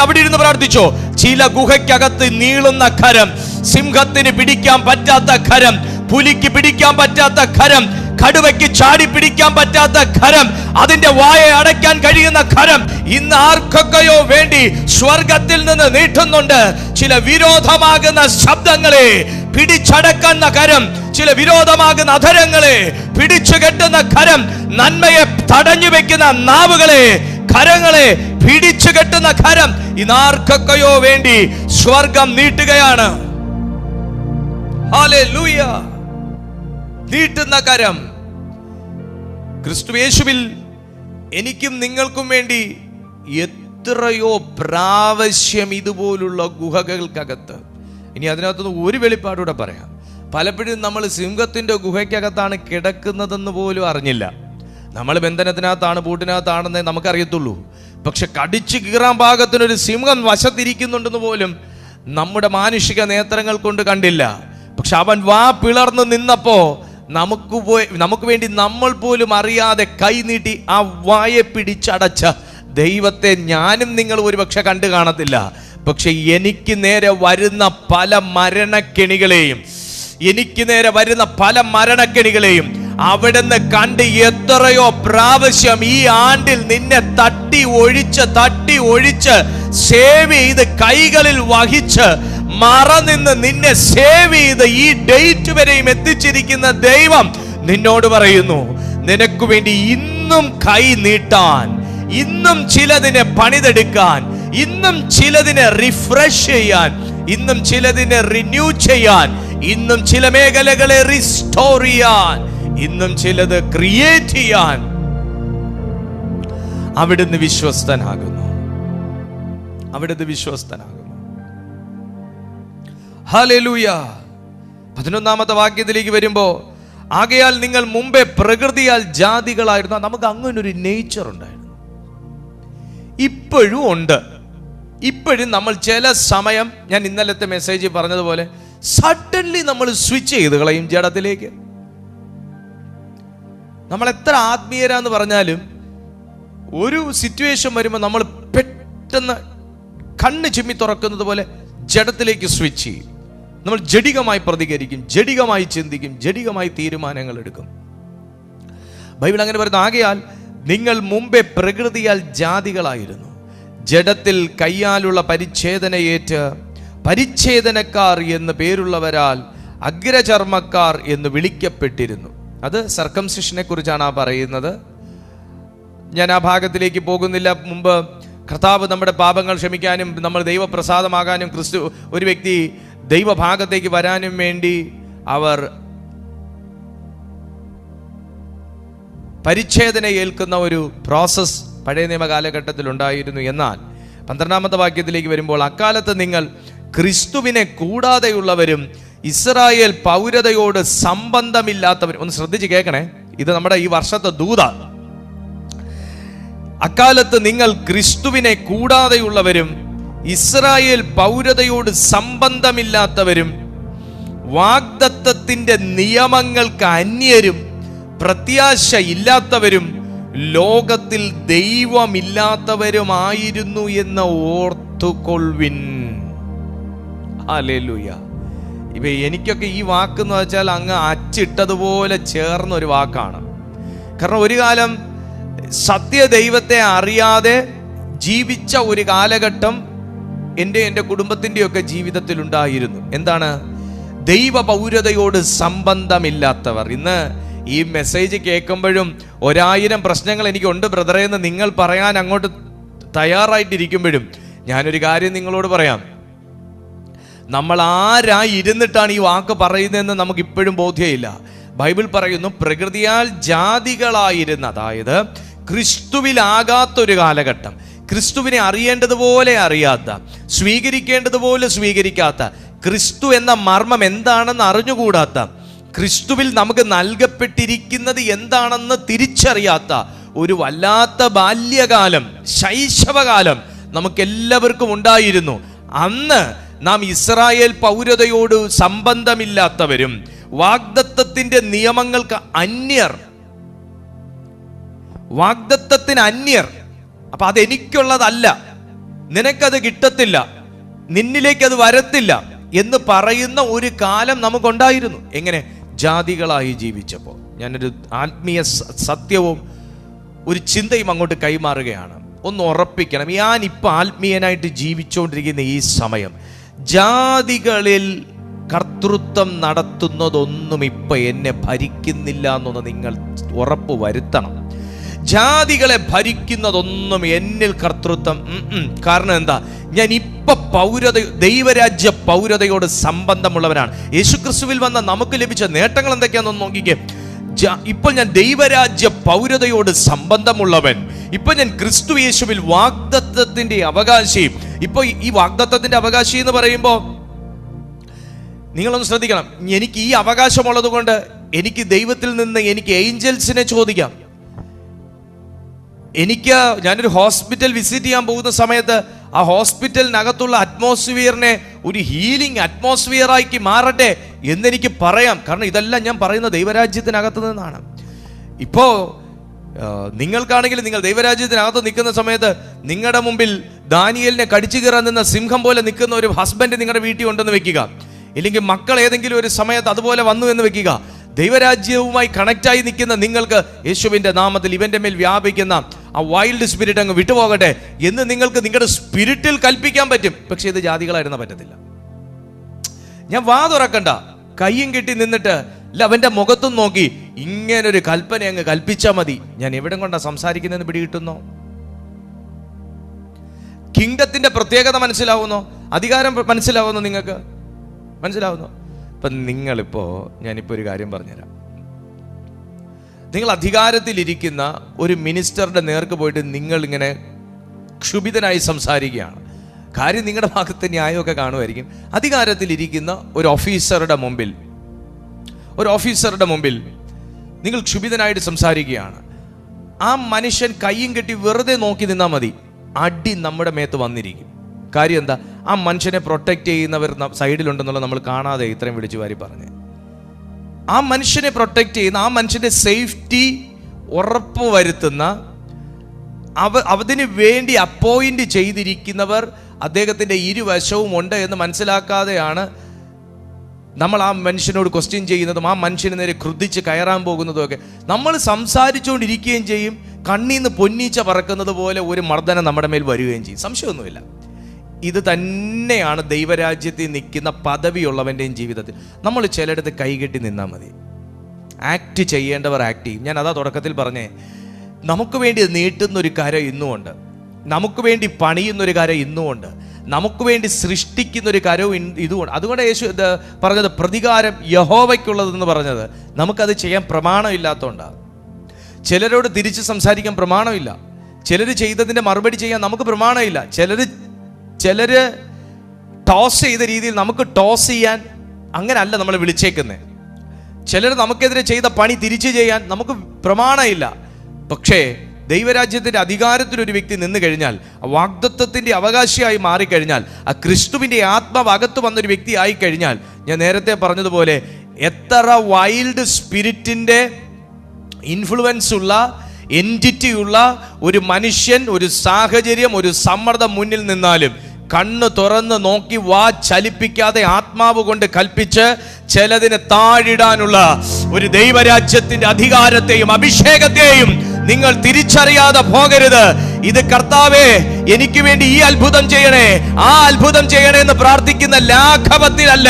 അവിടെ ഇരുന്ന് പ്രാർത്ഥിച്ചോ. ചില ഗുഹയ്ക്കകത്ത് നീളുന്ന കരം, സിംഹത്തിന് പിടിക്കാൻ പറ്റാത്ത കരം, പുലിക്ക് പിടിക്കാൻ പറ്റാത്ത കരം, കടുവയ്ക്ക് ചാടി പിടിക്കാൻ പറ്റാത്ത കരം, അതിന്റെ വായ അടയ്ക്കാൻ കഴിയുന്ന കരം ഇന്ന് ആർക്കൊക്കെയോ വേണ്ടി സ്വർഗത്തിൽ നിന്ന് നീട്ടുന്നുണ്ട്. ചില വിരോധമാകുന്ന ശബ്ദങ്ങളെ പിടിച്ചടക്കുന്ന കരം, ചില വിരോധമാകുന്ന അധരങ്ങളെ പിടിച്ചു കെട്ടുന്ന കരം, നന്മയെ തടഞ്ഞു വെക്കുന്ന നാവുകളെ, കരങ്ങളെ പിടിച്ചു കെട്ടുന്ന കരം ഇന്ന് ആർക്കൊക്കെയോ വേണ്ടി സ്വർഗം നീട്ടുകയാണ്. ഹല്ലേലൂയ! നീട്ടുന്ന കരം ക്രിസ്തുയേശുവിൽ എനിക്കും നിങ്ങൾക്കും വേണ്ടി എത്രയോ പ്രാവശ്യം ഇതുപോലുള്ള ഗുഹകൾക്കകത്ത്, ഇനി അതിനകത്തുനിന്ന് ഒരു വെളിപ്പാടൂടെ പറയാം. പലപ്പോഴും നമ്മൾ സിംഹത്തിന്റെ ഗുഹയ്ക്കകത്താണ് കിടക്കുന്നതെന്ന് പോലും അറിഞ്ഞില്ല. നമ്മൾ ബന്ധനത്തിനകത്താണ്, പൂട്ടിനകത്താണെന്നേ നമുക്കറിയത്തുള്ളൂ. പക്ഷെ കടിച്ചു കീറാൻ പാകത്തിനൊരു സിംഹം വശത്തിരിക്കുന്നുണ്ടെന്ന് പോലും നമ്മുടെ മാനുഷിക നേത്രങ്ങൾ കൊണ്ട് കണ്ടില്ല. പക്ഷെ അവൻ വാ പിളർന്ന് നിന്നപ്പോ നമുക്ക് വേണ്ടി നമ്മൾ പോലും അറിയാതെ കൈനീട്ടി ആ വായെ പിടിച്ചടച്ച ദൈവത്തെ ഞാനും നിങ്ങൾ ഒരുപക്ഷെ കണ്ടു കാണത്തില്ല. പക്ഷെ എനിക്ക് നേരെ വരുന്ന പല മരണക്കെണികളെയും അവിടുന്ന് കണ്ട് എത്രയോ പ്രാവശ്യം ഈ ആണ്ടിൽ നിന്നെ തട്ടി ഒഴിച്ച് സേവ് ചെയ്ത് കൈകളിൽ വഹിച്ച് മറനിന്ന് നിന്നെ സേവ് ചെയ്ത് ഈ ഡേറ്റ് വരെയും എത്തിച്ചിരിക്കുന്ന ദൈവം നിന്നോട് പറയുന്നു, നിനക്ക് വേണ്ടി ഇന്നും കൈ നീട്ടാൻ, ഇന്നും ചിലതിനെ പണിതെടുക്കാൻ, ഇന്നും ചിലതിനെ റിഫ്രഷ് ചെയ്യാൻ, ഇന്നും ചിലതിനെ റിന്യൂ ചെയ്യാൻ, ഇന്നും ചില മേഖലകളെ റിസ്റ്റോർ ചെയ്യാൻ, ഇന്നും ചിലത് ക്രിയേറ്റ് ചെയ്യാൻ അവിടുന്ന് വിശ്വസ്തനാകുന്നു. ഹല്ലേലൂയ. 11ാമത്തെ വാക്യത്തിലേക്ക് വരുമ്പോ, ആകയാൽ നിങ്ങൾ മുമ്പേ പ്രകൃതിയാൽ ജാതികളായിരുന്നു. നമുക്ക് അങ്ങനെ ഒരു നേച്ചർ ഉണ്ടായിരുന്നു, ഇപ്പോഴും ഉണ്ട്. ഇപ്പോഴും നമ്മൾ ചില സമയം, ഞാൻ ഇന്നലത്തെ മെസ്സേജ് പറഞ്ഞതുപോലെ, സഡൻലി നമ്മൾ സ്വിച്ച് ചെയ്ത് കളയും ജഡത്തിലേക്ക്. നമ്മൾ എത്ര ആത്മീയരാന്ന് പറഞ്ഞാലും ഒരു സിറ്റുവേഷൻ വരുമ്പോൾ നമ്മൾ പെട്ടെന്ന് കണ്ണ് ചിമ്മി തുറക്കുന്നത് പോലെ ജഡത്തിലേക്ക് സ്വിച്ച് ചെയ്യും. നമ്മൾ ജഡികമായി പ്രതികരിക്കും, ജഡികമായി ചിന്തിക്കും, ജഡികമായി തീരുമാനങ്ങൾ എടുക്കും. ബൈബിൾ അങ്ങനെ പറയുന്നു, ആകയാൽ നിങ്ങൾ മുമ്പേ പ്രകൃതിയാൽ ജാതികളായിരുന്നു, ജഡത്തിൽ കയ്യാലുള്ള പരിച്ഛേദനയേറ്റ് പരിച്ഛേദനക്കാർ എന്ന് പേരുള്ളവരാൽ അഗ്രചർമ്മക്കാർ എന്ന് വിളിക്കപ്പെട്ടിരുന്നു. അത് സർക്കംസിഷനെ കുറിച്ചാണ് ആ പറയുന്നത്. ഞാൻ ആ ഭാഗത്തിലേക്ക് പോകുന്നില്ല. മുമ്പ് കർത്താവ് നമ്മുടെ പാപങ്ങൾ ക്ഷമിക്കാനും നമ്മൾ ദൈവപ്രസാദമാകാനും ഒരു വ്യക്തി ദൈവഭാഗത്തേക്ക് വരാനും വേണ്ടി അവർ പരിച്ഛേദന ഏൽക്കുന്ന ഒരു പ്രോസസ് പഴയ നിയമ കാലഘട്ടത്തിൽ ഉണ്ടായിരുന്നു. എന്നാൽ 12ാമത്തെ വാക്യത്തിലേക്ക് വരുമ്പോൾ, അക്കാലത്ത് നിങ്ങൾ ക്രിസ്തുവിനെ കൂടാതെയുള്ളവരും ഇസ്രായേൽ പൗരതയോട് സംബന്ധമില്ലാത്തവരും. ഒന്ന് ശ്രദ്ധിച്ച് കേൾക്കണേ, ഇത് നമ്മുടെ ഈ വർഷത്തെ ദൂത. അക്കാലത്ത് നിങ്ങൾ ക്രിസ്തുവിനെ കൂടാതെയുള്ളവരും ഇസ്രായേൽ പൗരതയോട് സംബന്ധമില്ലാത്തവരും വാഗ്ദത്തത്തിന്റെ നിയമങ്ങൾക്ക് അന്യരും പ്രത്യാശ ഇല്ലാത്തവരും ലോകത്തിൽ ദൈവമില്ലാത്തവരുമായിരുന്നു എന്ന് ഓർത്തുകൊള്ളുവിൻ. ഹല്ലേലൂയ. എനിക്കൊക്കെ ഈ വാക്കെന്ന് വെച്ചാൽ അങ്ങ് അച്ചിട്ടതുപോലെ ചേർന്ന ഒരു വാക്കാണ്. കാരണം ഒരു കാലം സത്യദൈവത്തെ അറിയാതെ ജീവിച്ച ഒരു കാലഘട്ടം എൻ്റെ കുടുംബത്തിൻ്റെയൊക്കെ ജീവിതത്തിൽ ഉണ്ടായിരുന്നു. എന്താണ്? ദൈവ പൗരതയോട് സംബന്ധമില്ലാത്തവർ. ഇന്ന് ഈ മെസ്സേജ് കേൾക്കുമ്പോഴും 1000 പ്രശ്നങ്ങൾ എനിക്കുണ്ട് ബ്രദറെ എന്ന് നിങ്ങൾ പറയാൻ അങ്ങോട്ട് തയ്യാറായിട്ടിരിക്കുമ്പോഴും ഞാനൊരു കാര്യം നിങ്ങളോട് പറയാം. നമ്മൾ ആരായി ഇരുന്നിട്ടാണ് ഈ വാക്ക് പറയുന്നതെന്ന് നമുക്ക് ഇപ്പോഴും ബോധ്യമില്ല. ബൈബിൾ പറയുന്നു, പ്രകൃതിയാൽ ജാതികളായിരുന്ന, അതായത് ക്രിസ്തുവിലാകാത്തൊരു കാലഘട്ടം, ക്രിസ്തുവിനെ അറിയേണ്ടതുപോലെ അറിയാത്ത, സ്വീകരിക്കേണ്ടതുപോലെ സ്വീകരിക്കാത്ത, ക്രിസ്തു എന്ന മർമ്മം എന്താണെന്ന് അറിഞ്ഞുകൂടാത്ത, ക്രിസ്തുവിൽ നമുക്ക് നൽകപ്പെട്ടിരിക്കുന്നത് എന്താണെന്ന് തിരിച്ചറിയാത്ത ഒരു വല്ലാത്ത ബാല്യകാലം, ശൈശവകാലം നമുക്കെല്ലാവർക്കും ഉണ്ടായിരുന്നു. അന്ന് നാം ഇസ്രായേൽ പൗരതയോട് സംബന്ധമില്ലാത്തവരും വാഗ്ദത്തത്തിന്റെ നിയമങ്ങൾക്ക് അന്യർ, വാഗ്ദത്തത്തിന് അന്യർ. അപ്പൊ അതെനിക്കുള്ളതല്ല, നിനക്കത് കിട്ടത്തില്ല, നിന്നിലേക്ക് അത് വരത്തില്ല എന്ന് പറയുന്ന ഒരു കാലം നമുക്കുണ്ടായിരുന്നു. എങ്ങനെ? ജാതികളായി ജീവിച്ചപ്പോൾ. ഞാനൊരു ആത്മീയ സത്യവും ഒരു ചിന്തയും അങ്ങോട്ട് കൈമാറുകയാണ്. ഒന്ന് ഉറപ്പിക്കണം, ഞാനിപ്പോൾ ആത്മീയനായിട്ട് ജീവിച്ചുകൊണ്ടിരിക്കുന്ന ഈ സമയം ജാതികളിൽ കർത്തൃത്വം നടത്തുന്നതൊന്നും ഇപ്പൊ എന്നെ ഭരിക്കുന്നില്ല എന്നൊന്ന് നിങ്ങൾ ഉറപ്പ് വരുത്തണം. ജാതികളെ ഭരിക്കുന്നതൊന്നും എന്നിൽ കർത്തൃത്വം. കാരണം എന്താ? ഞാൻ ഇപ്പൊ ദൈവരാജ്യ പൗരതയോട് സംബന്ധമുള്ളവരാണ്. യേശുക്രിസ്തുവിൽ വന്ന നമുക്ക് ലഭിച്ച നേട്ടങ്ങൾ എന്തൊക്കെയാണെന്ന് നോക്കിക്കേ. ഇപ്പോൾ ഞാൻ ദൈവരാജ്യ പൗരതയോട് സംബന്ധമുള്ളവൻ. ഇപ്പൊ ഞാൻ ക്രിസ്തു യേശുവിൽ വാഗ്ദത്തത്തിന്റെ അവകാശി. ഇപ്പൊ ഈ വാഗ്ദത്തത്തിന്റെ അവകാശി എന്ന് പറയുമ്പോ നിങ്ങളൊന്ന് ശ്രദ്ധിക്കണം. എനിക്ക് ഈ അവകാശമുള്ളത് കൊണ്ട് എനിക്ക് ദൈവത്തിൽ നിന്ന് എനിക്ക് ഏഞ്ചൽസിനെ ചോദിക്കാം. ഞാനൊരു ഹോസ്പിറ്റൽ വിസിറ്റ് ചെയ്യാൻ പോകുന്ന സമയത്ത് ആ ഹോസ്പിറ്റലിനകത്തുള്ള അറ്റ്മോസ്ഫിയറിനെ ഒരു ഹീലിംഗ് അറ്റ്മോസ്ഫിയർ ആക്കി മാറട്ടെ എന്നെനിക്ക് പറയാം. കാരണം ഇതെല്ലാം ഞാൻ പറയുന്ന ദൈവരാജ്യത്തിനകത്ത് നിന്നാണ്. ഇപ്പോൾ നിങ്ങൾക്കാണെങ്കിൽ നിങ്ങൾ ദൈവരാജ്യത്തിനകത്ത് നിൽക്കുന്ന സമയത്ത് നിങ്ങളുടെ മുമ്പിൽ ദാനിയേലിനെ കടിച്ചു കയറാൻ നിന്ന സിംഹം പോലെ നിൽക്കുന്ന ഒരു ഹസ്ബൻഡ് നിങ്ങളുടെ വീട്ടിൽ ഉണ്ടെന്ന് വെക്കുക, ഇല്ലെങ്കിൽ മക്കൾ ഏതെങ്കിലും ഒരു സമയത്ത് അതുപോലെ വന്നു എന്ന് വെക്കുക. ദൈവരാജ്യവുമായി കണക്റ്റായി നിൽക്കുന്ന നിങ്ങൾക്ക് യേശുവിൻ്റെ നാമത്തിൽ ഇവൻ്റെ മേൽ വ്യാപിക്കുന്ന ആ വൈൽഡ് സ്പിരിറ്റ് അങ്ങ് വിട്ടുപോകട്ടെ എന്ന് നിങ്ങൾക്ക് നിങ്ങളുടെ സ്പിരിറ്റിൽ കൽപ്പിക്കാൻ പറ്റും. പക്ഷെ ഇത് ജാതികളായിരുന്ന പറ്റത്തില്ല. ഞാൻ വാ തുറക്കണ്ട, കയ്യും കെട്ടി നിന്നിട്ട് അല്ല അവൻ്റെ മുഖത്തും നോക്കി ഇങ്ങനൊരു കൽപ്പന അങ്ങ് കൽപ്പിച്ചാൽ മതി. ഞാൻ എവിടെ കൊണ്ടാ സംസാരിക്കുന്നതെന്ന് പിടികിട്ടുന്നോ? കിങ്ഡത്തിന്റെ പ്രത്യേകത മനസ്സിലാവുന്നോ? അധികാരം മനസ്സിലാവുന്നോ? നിങ്ങൾക്ക് മനസ്സിലാവുന്നോ? ഇപ്പം ഞാനിപ്പോൾ ഒരു കാര്യം പറഞ്ഞുതരാം. നിങ്ങൾ അധികാരത്തിലിരിക്കുന്ന ഒരു മിനിസ്റ്ററുടെ നേർക്ക് പോയിട്ട് നിങ്ങൾ ഇങ്ങനെ ക്ഷുഭിതനായി സംസാരിക്കുകയാണ്. കാര്യം നിങ്ങളുടെ ഭാഗത്ത് ന്യായമൊക്കെ കാണുമായിരിക്കും. അധികാരത്തിലിരിക്കുന്ന ഒരു ഓഫീസറുടെ മുമ്പിൽ നിങ്ങൾ ക്ഷുഭിതനായിട്ട് സംസാരിക്കുകയാണ്. ആ മനുഷ്യൻ കയ്യും കെട്ടി വെറുതെ നോക്കി നിന്നാൽ മതി, അടി നമ്മുടെ മേത്ത് വന്നിരിക്കും. കാര്യം എന്താ? ആ മനുഷ്യനെ പ്രൊട്ടക്റ്റ് ചെയ്യുന്നവർ സൈഡിലുണ്ടെന്നുള്ള നമ്മൾ കാണാതെ ഇത്രയും വിളിച്ചു വാരി പറഞ്ഞ് ആ മനുഷ്യനെ പ്രൊട്ടക്റ്റ് ചെയ്യുന്ന, ആ മനുഷ്യന്റെ സേഫ്റ്റി ഉറപ്പുവരുത്തുന്ന, അതിന് വേണ്ടി അപ്പോയിന്റ് ചെയ്തിരിക്കുന്നവർ അദ്ദേഹത്തിന്റെ ഇരുവശവും ഉണ്ട് എന്ന് മനസ്സിലാക്കാതെയാണ് നമ്മൾ ആ മനുഷ്യനോട് ക്വസ്റ്റ്യൻ ചെയ്യുന്നതും ആ മനുഷ്യന് നേരെ ക്രുദ്ധിച്ച് കയറാൻ പോകുന്നതും ഒക്കെ. നമ്മൾ സംസാരിച്ചുകൊണ്ടിരിക്കുകയും ചെയ്യും, കണ്ണീന്ന് പൊന്നീച്ച പറക്കുന്നത് പോലെ ഒരു മർദ്ദനം നമ്മുടെ മേൽ വരികയും ചെയ്യും. സംശയമൊന്നുമില്ല. ഇത് തന്നെയാണ് ദൈവരാജ്യത്തിൽ നിൽക്കുന്ന പദവിയുള്ളവൻ്റെയും ജീവിതത്തിൽ. നമ്മൾ ചിലയിടത്ത് കൈകെട്ടി നിന്നാൽ മതി. ആക്ട് ചെയ്യേണ്ടവർ ആക്ട് ചെയ്യും. ഞാൻ അതാ തുടക്കത്തിൽ പറഞ്ഞേ, നമുക്ക് വേണ്ടി നീട്ടുന്നൊരു കരം ഇന്നുമുണ്ട്, നമുക്ക് വേണ്ടി പണിയുന്നൊരു കരം ഇന്നുമുണ്ട്, നമുക്ക് വേണ്ടി സൃഷ്ടിക്കുന്നൊരു കരവും ഇതുകൊണ്ട്. അതുകൊണ്ട് യേശു പറഞ്ഞത് പ്രതികാരം യഹോവയ്ക്കുള്ളതെന്ന് പറഞ്ഞത്. നമുക്കത് ചെയ്യാൻ പ്രമാണമില്ലാത്തതുകൊണ്ടാണ്. ചിലരോട് തിരിച്ച് സംസാരിക്കാൻ പ്രമാണമില്ല, ചിലർ ചെയ്തതിൻ്റെ മറുപടി ചെയ്യാൻ നമുക്ക് പ്രമാണമില്ല, ചിലര് ടോസ് ചെയ്ത രീതിയിൽ നമുക്ക് ടോസ് ചെയ്യാൻ അങ്ങനല്ല നമ്മൾ വിളിച്ചേക്കുന്നത്. ചിലർ നമുക്കെതിരെ ചെയ്ത പണി തിരിച്ചു ചെയ്യാൻ നമുക്ക് പ്രമാണമില്ല. പക്ഷേ ദൈവരാജ്യത്തിൻ്റെ അധികാരത്തിലൊരു വ്യക്തി നിന്ന് കഴിഞ്ഞാൽ, വാഗ്ദത്തത്തിൻ്റെ അവകാശിയായി മാറിക്കഴിഞ്ഞാൽ, ആ ക്രിസ്തുവിൻ്റെ ആത്മാവ് അകത്ത് വന്നൊരു വ്യക്തി ആയിക്കഴിഞ്ഞാൽ, ഞാൻ നേരത്തെ പറഞ്ഞതുപോലെ എത്ര വൈൽഡ് സ്പിരിറ്റിൻ്റെ ഇൻഫ്ലുവൻസ് ഉള്ള എൻറ്റിറ്റി ഉള്ള ഒരു മനുഷ്യൻ, ഒരു സാഹചര്യം, ഒരു സമ്മർദ്ദം മുന്നിൽ നിന്നാലും കണ്ണ് തുറന്ന് നോക്കി വാ ചലിപ്പിക്കാതെ ആത്മാവ് കൊണ്ട് കൽപ്പിച്ച് ചിലതിനെ താഴിടാനുള്ള ഒരു ദൈവരാജ്യത്തിന്റെ അധികാരത്തെയും അഭിഷേകത്തെയും നിങ്ങൾ തിരിച്ചറിയാതെ പോകരുത്. ഇത് കർത്താവേ എനിക്ക് വേണ്ടി ഈ അത്ഭുതം ചെയ്യണേ, ആ അത്ഭുതം ചെയ്യണേ എന്ന് പ്രാർത്ഥിക്കുന്ന ലാഘവത്തിലല്ല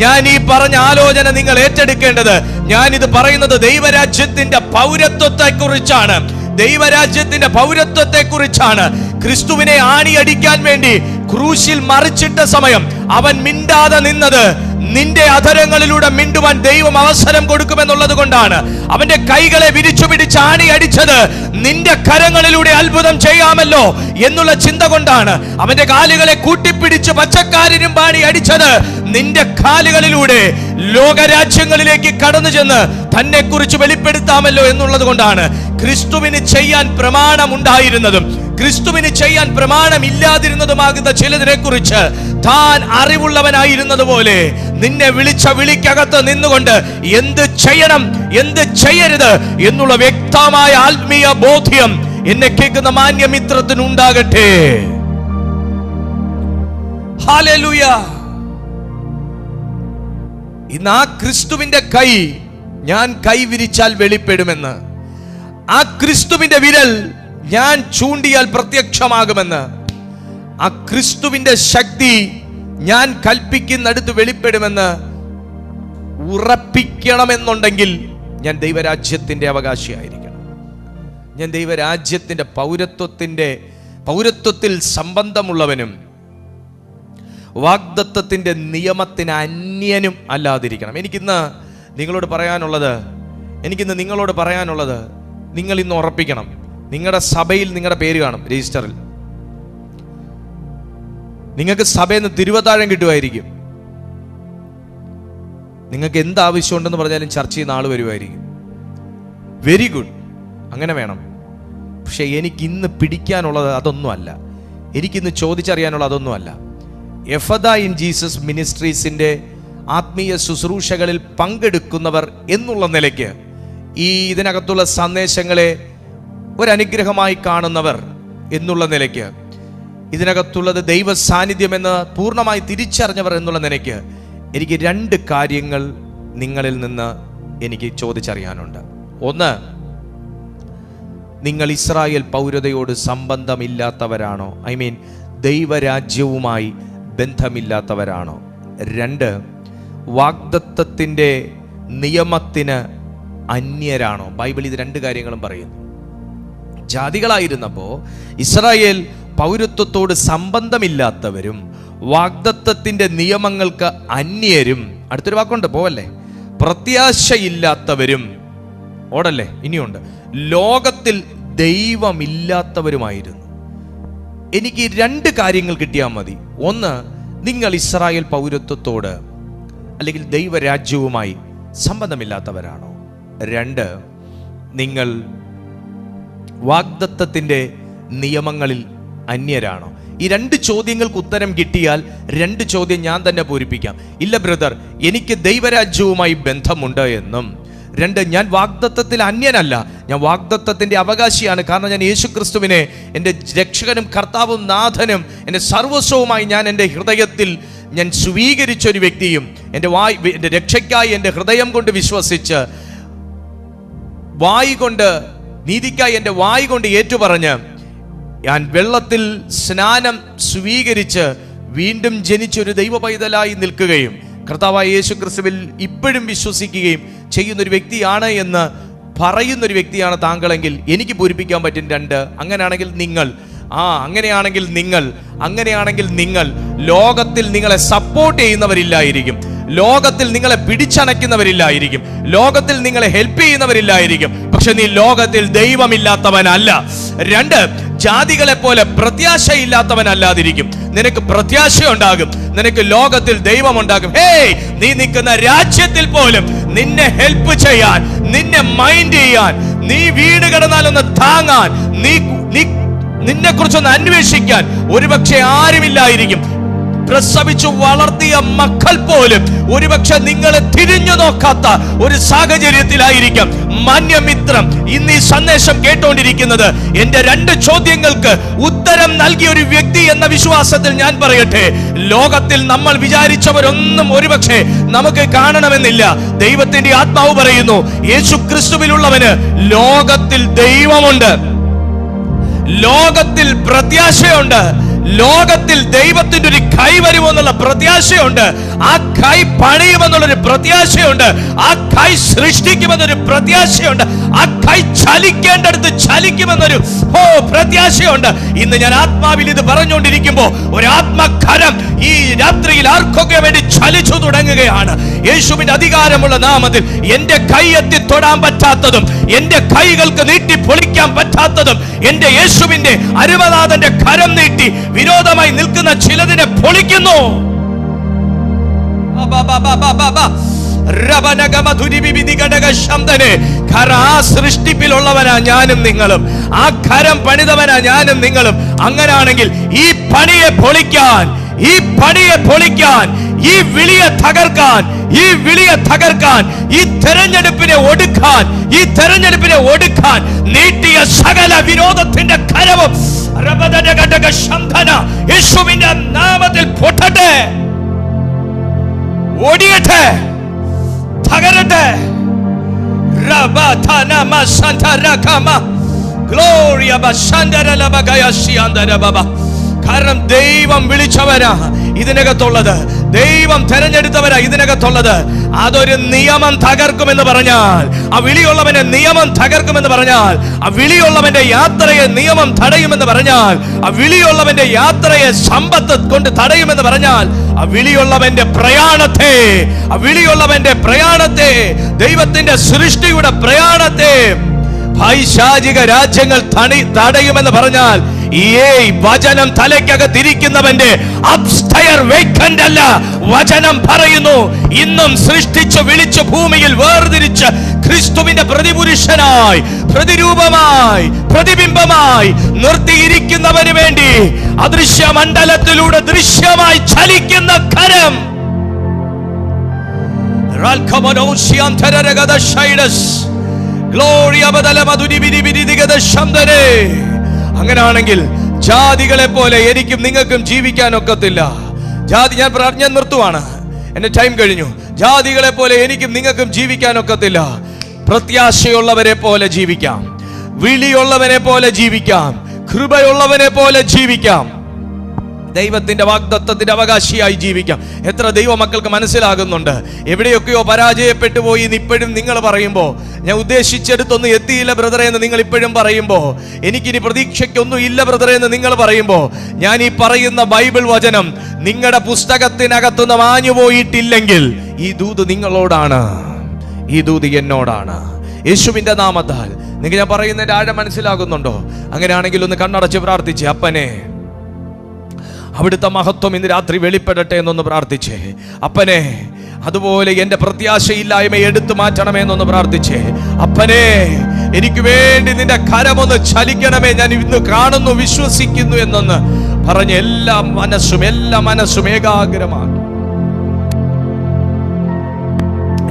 ഞാൻ ഈ പറഞ്ഞ ആലോചന നിങ്ങൾ ഏറ്റെടുക്കേണ്ടത്. ഞാനിത് പറയുന്നത് ദൈവരാജ്യത്തിന്റെ പൗരത്വത്തെക്കുറിച്ചാണ്. ദൈവരാജ്യത്തിന്റെ പൗരത്വത്തെക്കുറിച്ചാണ്. ക്രിസ്തുവിനെ ആണിയടിക്കാൻ വേണ്ടി ക്രൂശിൽ മറിച്ചിട്ട സമയം അവൻ മിണ്ടാതെ നിന്നത് നിന്റെ അധരങ്ങളിലൂടെ മിണ്ടുവാൻ ദൈവം അവസരം കൊടുക്കുമെന്നുള്ളത് കൊണ്ടാണ്. അവന്റെ കൈകളെ വിരിച്ചു പിടിച്ച് ആണി അടിച്ചത് നിന്റെ കരങ്ങളിലൂടെ അത്ഭുതം ചെയ്യാമല്ലോ എന്നുള്ള ചിന്ത കൊണ്ടാണ്. അവന്റെ കാലുകളെ കൂട്ടിപ്പിടിച്ച് പച്ചക്കാരിനും പാണി അടിച്ചത് നിന്റെ കാലുകളിലൂടെ ലോകരാജ്യങ്ങളിലേക്ക് കടന്നു ചെന്ന് തന്നെ കുറിച്ച് വെളിപ്പെടുത്താമല്ലോ എന്നുള്ളത് കൊണ്ടാണ്. ക്രിസ്തുവിന് ചെയ്യാൻ പ്രമാണമുണ്ടായിരുന്നതും ക്രിസ്തുവിന് ചെയ്യാൻ പ്രമാണമില്ലാതിരുന്നതുമാകുന്ന ചിലതിനെ കുറിച്ച് താൻ അറിവുള്ളവനായിരുന്നത് പോലെ നിന്നെ വിളിച്ച വിളിക്കകത്ത് നിന്നുകൊണ്ട് എന്ത് ചെയ്യണം എന്ത് ചെയ്യരുത് എന്നുള്ള വ്യക്തമായ ആത്മീയ ബോധ്യം എന്നെ കേൾക്കുന്ന മാന്യമിത്രത്തിന് ഉണ്ടാകട്ടെ. ഹല്ലേലൂയ. ഇന്ന് ആ ക്രിസ്തുവിന്റെ കൈ ഞാൻ കൈവിരിച്ചാൽ വെളിപ്പെടുമെന്ന്, ആ ക്രിസ്തുവിന്റെ വിരൽ ഞാൻ ചൂണ്ടിയാൽ പ്രത്യക്ഷമാകുമെന്ന്, ആ ക്രിസ്തുവിന്റെ ശക്തി ഞാൻ കൽപ്പിക്കുന്നിടത്ത് വെളിപ്പെടുമെന്ന് ഉറപ്പിക്കണമെന്നുണ്ടെങ്കിൽ ഞാൻ ദൈവരാജ്യത്തിന്റെ അവകാശിയായിരിക്കണം. ഞാൻ ദൈവരാജ്യത്തിന്റെ പൗരത്വത്തിൽ സംബന്ധമുള്ളവനും വാഗ്ദത്തത്തിന്റെ നിയമത്തിന് അന്യനും അല്ലാതിരിക്കണം. എനിക്കിന്ന് നിങ്ങളോട് പറയാനുള്ളത് നിങ്ങൾ ഇന്ന് ഉറപ്പിക്കണം. നിങ്ങളുടെ സഭയിൽ നിങ്ങളുടെ പേര് കാണും രജിസ്റ്ററിൽ. നിങ്ങൾക്ക് സഭയിൽ നിന്ന് തിരുവത്താഴം കിട്ടുമായിരിക്കും. നിങ്ങൾക്ക് എന്ത് ആവശ്യമുണ്ടെന്ന് പറഞ്ഞാലും ചർച്ച ചെയ്യുന്ന ആൾ വരുമായിരിക്കും. വെരി ഗുഡ്, അങ്ങനെ വേണം. പക്ഷെ എനിക്കിന്ന് പിടിക്കാനുള്ളത് അതൊന്നുമല്ല. എനിക്കിന്ന് ചോദിച്ചറിയാനുള്ളത് അതൊന്നുമല്ല. എഫദ ഇൻ ജീസസ് മിനിസ്ട്രീസിൻ്റെ ആത്മീയ ശുശ്രൂഷകളിൽ പങ്കെടുക്കുന്നവർ എന്നുള്ള നിലയ്ക്ക്, ഈ ഇതിനകത്തുള്ള സന്ദേശങ്ങളെ ഒരനുഗ്രഹമായി കാണുന്നവർ എന്നുള്ള നിലയ്ക്ക്, ഇതിനകത്തുള്ളത് ദൈവ സാന്നിധ്യമെന്ന് പൂർണ്ണമായി തിരിച്ചറിഞ്ഞവർ എന്നുള്ള നിലയ്ക്ക് എനിക്ക് 2 കാര്യങ്ങൾ നിങ്ങളിൽ നിന്ന് എനിക്ക് ചോദിച്ചറിയാനുണ്ട്. ഒന്ന്, നിങ്ങൾ ഇസ്രായേൽ പൗരതയോട് സംബന്ധമില്ലാത്തവരാണോ? I mean ദൈവരാജ്യവുമായി ബന്ധമില്ലാത്തവരാണോ? 2, വാഗ്ദത്തത്തിൻ്റെ നിയമത്തിന് അന്യരാണോ? ബൈബിൾ ഇത് 2 കാര്യങ്ങളും പറയുന്നു. ജാതികളായിരുന്നപ്പോൾ ഇസ്രായേൽ പൗരത്വത്തോട് സംബന്ധമില്ലാത്തവരും വാഗ്ദത്തത്തിൻ്റെ നിയമങ്ങൾക്ക് അന്യരും, അടുത്തൊരു വാക്കുണ്ട്, പോവല്ലേ, പ്രത്യാശയില്ലാത്തവരും, ഓടല്ലേ, ഇനിയുണ്ട്, ലോകത്തിൽ ദൈവമില്ലാത്തവരുമായിരുന്നു. എനിക്ക് 2 കാര്യങ്ങൾ കിട്ടിയാൽ മതി. ഒന്ന്, നിങ്ങൾ ഇസ്രായേൽ പൗരത്വത്തോട് അല്ലെങ്കിൽ ദൈവരാജ്യവുമായി സംബന്ധമില്ലാത്തവരാണോ? 2, നിങ്ങൾ വാഗ്ദത്തത്തിൻ്റെ നിയമങ്ങളിൽ അന്യരാണോ? ഈ 2 ചോദ്യങ്ങൾക്ക് ഉത്തരം കിട്ടിയാൽ 2 ചോദ്യം ഞാൻ തന്നെ പൂരിപ്പിക്കാം. ഇല്ല ബ്രദർ, എനിക്ക് ദൈവരാജ്യവുമായി ബന്ധമുണ്ട് എന്നും, 2, ഞാൻ വാഗ്ദത്തത്തിൽ അന്യനല്ല, ഞാൻ വാഗ്ദത്തത്തിൻ്റെ അവകാശിയാണ്. കാരണം ഞാൻ യേശു ക്രിസ്തുവിനെ എൻ്റെ രക്ഷകനും കർത്താവും നാഥനും എൻ്റെ സർവസ്വവുമായി ഞാൻ എൻ്റെ ഹൃദയത്തിൽ ഞാൻ സ്വീകരിച്ചൊരു വ്യക്തിയും, എൻ്റെ രക്ഷയ്ക്കായി എൻ്റെ ഹൃദയം കൊണ്ട് വിശ്വസിച്ച് വായ് കൊണ്ട്, നീതിക്കായി എൻ്റെ വായ് കൊണ്ട് ഏറ്റുപറഞ്ഞ് ഞാൻ വെള്ളത്തിൽ സ്നാനം സ്വീകരിച്ച് വീണ്ടും ജനിച്ചൊരു ദൈവ പൈതലായി നിൽക്കുകയും കർത്താവായ യേശു ക്രിസ്തുവിൽ ഇപ്പോഴും വിശ്വസിക്കുകയും ചെയ്യുന്നൊരു വ്യക്തിയാണ് എന്ന് പറയുന്നൊരു വ്യക്തിയാണ് താങ്കളെങ്കിൽ എനിക്ക് പൂരിപ്പിക്കാൻ പറ്റും 2. അങ്ങനെയാണെങ്കിൽ നിങ്ങൾ ലോകത്തിൽ നിങ്ങളെ സപ്പോർട്ട് ചെയ്യുന്നവരില്ലായിരിക്കും, ലോകത്തിൽ നിങ്ങളെ പിടിച്ചണയ്ക്കുന്നവരില്ലായിരിക്കും, ലോകത്തിൽ നിങ്ങളെ ഹെൽപ്പ് ചെയ്യുന്നവരില്ലായിരിക്കും. പക്ഷെ നീ ലോകത്തിൽ ദൈവമില്ലാത്തവനല്ല. 2, ജാതികളെ പോലെ പ്രത്യാശയില്ലാത്തവനല്ലാതിരിക്കും. നിനക്ക് പ്രത്യാശ ഉണ്ടാകും, നിനക്ക് ലോകത്തിൽ ദൈവമുണ്ടാകും. നീ നിൽക്കുന്ന രാജ്യത്തിൽ പോലും നിന്നെ ഹെൽപ്പ് ചെയ്യാൻ, നിന്നെ മൈൻഡ് ചെയ്യാൻ, നീ വീട് കിടന്നാലൊന്ന് താങ്ങാൻ, നിന്നെ കുറിച്ചൊന്ന് അന്വേഷിക്കാൻ ഒരുപക്ഷെ ആരുമില്ലായിരിക്കും. പ്രസവിച്ചു വളർത്തിയ മക്കൾ പോലും ഒരുപക്ഷെ നിങ്ങളെ തിരിഞ്ഞു നോക്കാത്ത ഒരു സാഹചര്യത്തിലായിരിക്കാം. മാന്യമിത്രം, ഇന്ന് ഈ സന്ദേശം കേട്ടുകൊണ്ടിരിക്കുന്നത് എന്റെ 2 ചോദ്യങ്ങൾക്ക് ഉത്തരം നൽകിയ ഒരു വ്യക്തി എന്ന വിശ്വാസത്തിൽ ഞാൻ പറയട്ടെ, ലോകത്തിൽ നമ്മൾ വിചാരിച്ചവരൊന്നും ഒരുപക്ഷെ നമുക്ക് കാണണമെന്നില്ല. ദൈവത്തിന്റെ ആത്മാവ് പറയുന്നു, യേശു ക്രിസ്തുവിലുള്ളവന് ലോകത്തിൽ ദൈവമുണ്ട്, ലോകത്തിൽ പ്രത്യാശയുണ്ട്, ലോകത്തിൽ ദൈവത്തിന്റെ ഒരു കൈ വരുമെന്നുള്ള പ്രത്യാശയുണ്ട്, ആ കൈ പണിയുമെന്നുള്ളൊരു പ്രത്യാശയുണ്ട്, ആ കൈ സൃഷ്ടിക്കുമെന്നൊരു പ്രത്യാശയുണ്ട്, ആ കൈ ചലിക്കേണ്ടടുത്ത് ചലിക്കുമെന്നൊരു പ്രത്യാശയുണ്ട്. ഇന്ന് ഞാൻ ആത്മാവിൽ ഇത് പറഞ്ഞുകൊണ്ടിരിക്കുമ്പോൾ ഒരു ആത്മകരം ഈ രാത്രിയിൽ ആർക്കൊക്കെ വേണ്ടി ചലിച്ചു തുടങ്ങുകയാണ്. യേശുവിന്റെ അധികാരമുള്ള നാമത്തിൽ എന്റെ കൈ എത്തി തൊടാൻ പറ്റാത്തതും എന്റെ കൈകൾക്ക് നീട്ടി പൊളിക്കാൻ പറ്റാത്തതും എന്റെ യേശുവിന്റെ അരുമനാഥന്റെ കരം നീട്ടി വിരോധമായി നിൽക്കുന്ന ചിലതിനെ പൊളിക്കുന്നു. സൃഷ്ടിപ്പിലുള്ളവനാ ഞാനും നിങ്ങളും, ആ കരം പണിതവനാ ഞാനും നിങ്ങളും. അങ്ങനാണെങ്കിൽ ഈ പണിയെ പൊളിക്കാൻ, ഈ പണിയെ പൊളിക്കാൻ, ഈ വിളിയെ തകർക്കാൻ, ഈ വിളിയെ തകർക്കാൻ, ഈ തെരഞ്ഞെടുപ്പിനെ ഒടുക്കാൻ നീട്ടിയ സകല വിരോധത്തിന്റെ കരവും യേശുവിന്റെ നാമത്തിൽ പൊട്ടട്ടെ, ഒടിയട്ടെ, തകരട്ടെ. കാരണം ദൈവം വിളിച്ചവരാ ഇതിനകത്തുള്ളത്, ദൈവം തെരഞ്ഞെടുത്തവരാ ഇതിനകത്തുള്ളത്. അതൊരു നിയമം തകർക്കുമെന്ന് പറഞ്ഞാൽ, ആ വിളിയുള്ളവന്റെ നിയമം തകർക്കുമെന്ന് പറഞ്ഞാൽ, ആ വിളിയുള്ളവന്റെ യാത്രയെ നിയമം തടയുമെന്ന് പറഞ്ഞാൽ, ആ വിളിയുള്ളവന്റെ യാത്രയെ സമ്പത്ത് കൊണ്ട് തടയുമെന്ന് പറഞ്ഞാൽ, ആ വിളിയുള്ളവന്റെ പ്രയാണത്തെ ദൈവത്തിന്റെ സൃഷ്ടിയുടെ പ്രയാണത്തെ പൈശാചിക രാജ്യങ്ങൾ തടയുമെന്ന് പറഞ്ഞാൽ, വചനം തലയ്ക്കകത്തിരിക്കുന്നവന്റെ അപ്സ്റ്റയർ വേക്കന്റ് അല്ല. വചനം പറയുന്നു, ഇന്നും സൃഷ്ടിച്ച് വിളിച്ച് ഭൂമിയിൽ വേർതിരിച്ച് ക്രിസ്തുവിന്റെ പ്രതിപുരുഷനായി, പ്രതിരൂപമായി, പ്രതിബിംബമായി നിർത്തിയിരിക്കുന്നവന് വേണ്ടി അദൃശ്യ മണ്ഡലത്തിലൂടെ ദൃശ്യമായി ചലിക്കുന്ന കരം അങ്ങനാണെങ്കിൽ ജാതികളെ പോലെ എനിക്കും നിങ്ങൾക്കും ജീവിക്കാൻ ഒക്കത്തില്ല. ഞാൻ നിർത്തുവാണ്, എന്റെ ടൈം കഴിഞ്ഞു. ജാതികളെ പോലെ എനിക്കും നിങ്ങൾക്കും ജീവിക്കാൻ ഒക്കത്തില്ല. പ്രത്യാശയുള്ളവരെ പോലെ ജീവിക്കാം, വിളിയുള്ളവനെ പോലെ ജീവിക്കാം, കൃപയുള്ളവനെ പോലെ ജീവിക്കാം, ദൈവത്തിന്റെ വാഗ്ദത്തത്തിന്റെ അവകാശിയായി ജീവിക്കാം. എത്ര ദൈവമക്കൾക്ക് മനസ്സിലാകുന്നുണ്ട്? എവിടെയൊക്കെയോ പരാജയപ്പെട്ടു പോയി എന്ന് ഇപ്പോഴും നിങ്ങൾ പറയുമ്പോൾ, ഞാൻ ഉദ്ദേശിച്ചെടുത്തൊന്നും എത്തിയില്ല ബ്രദറെ എന്ന് നിങ്ങൾ ഇപ്പോഴും പറയുമ്പോൾ, എനിക്കിനി പ്രതീക്ഷയ്ക്കൊന്നും ഇല്ല ബ്രദറെ എന്ന് നിങ്ങൾ പറയുമ്പോൾ, ഞാൻ ഈ പറയുന്ന ബൈബിൾ വചനം നിങ്ങളുടെ പുസ്തകത്തിനകത്തുനിന്ന് മാഞ്ഞു പോയിട്ടില്ലെങ്കിൽ ഈ ദൂത് നിങ്ങളോടാണ്, ഈ ദൂത് എന്നോടാണ്. യേശുവിന്റെ നാമത്താൽ നിങ്ങൾ ഞാൻ പറയുന്നതിന്റെ ആഴം മനസ്സിലാകുന്നുണ്ടോ? അങ്ങനെയാണെങ്കിൽ ഒന്ന് കണ്ണടച്ച് പ്രാർത്ഥിച്ചേ. അപ്പനെ, അവിടുത്തെ മഹത്വം ഇന്ന് രാത്രി വെളിപ്പെടട്ടെ എന്നൊന്ന് പ്രാർത്ഥിച്ചേ. അപ്പനെ, അതുപോലെ എൻ്റെ പ്രത്യാശയില്ലായ്മ എടുത്തു മാറ്റണമേ എന്നൊന്ന് പ്രാർത്ഥിച്ചേ. അപ്പനെ, എനിക്ക് വേണ്ടി നിന്റെ കരമൊന്ന് ചലിക്കണമേ, ഞാൻ ഇന്ന് കാണുന്നു വിശ്വസിക്കുന്നു എന്നൊന്ന് പറഞ്ഞ് എല്ലാ മനസ്സും ഏകാഗ്രമാക്കി,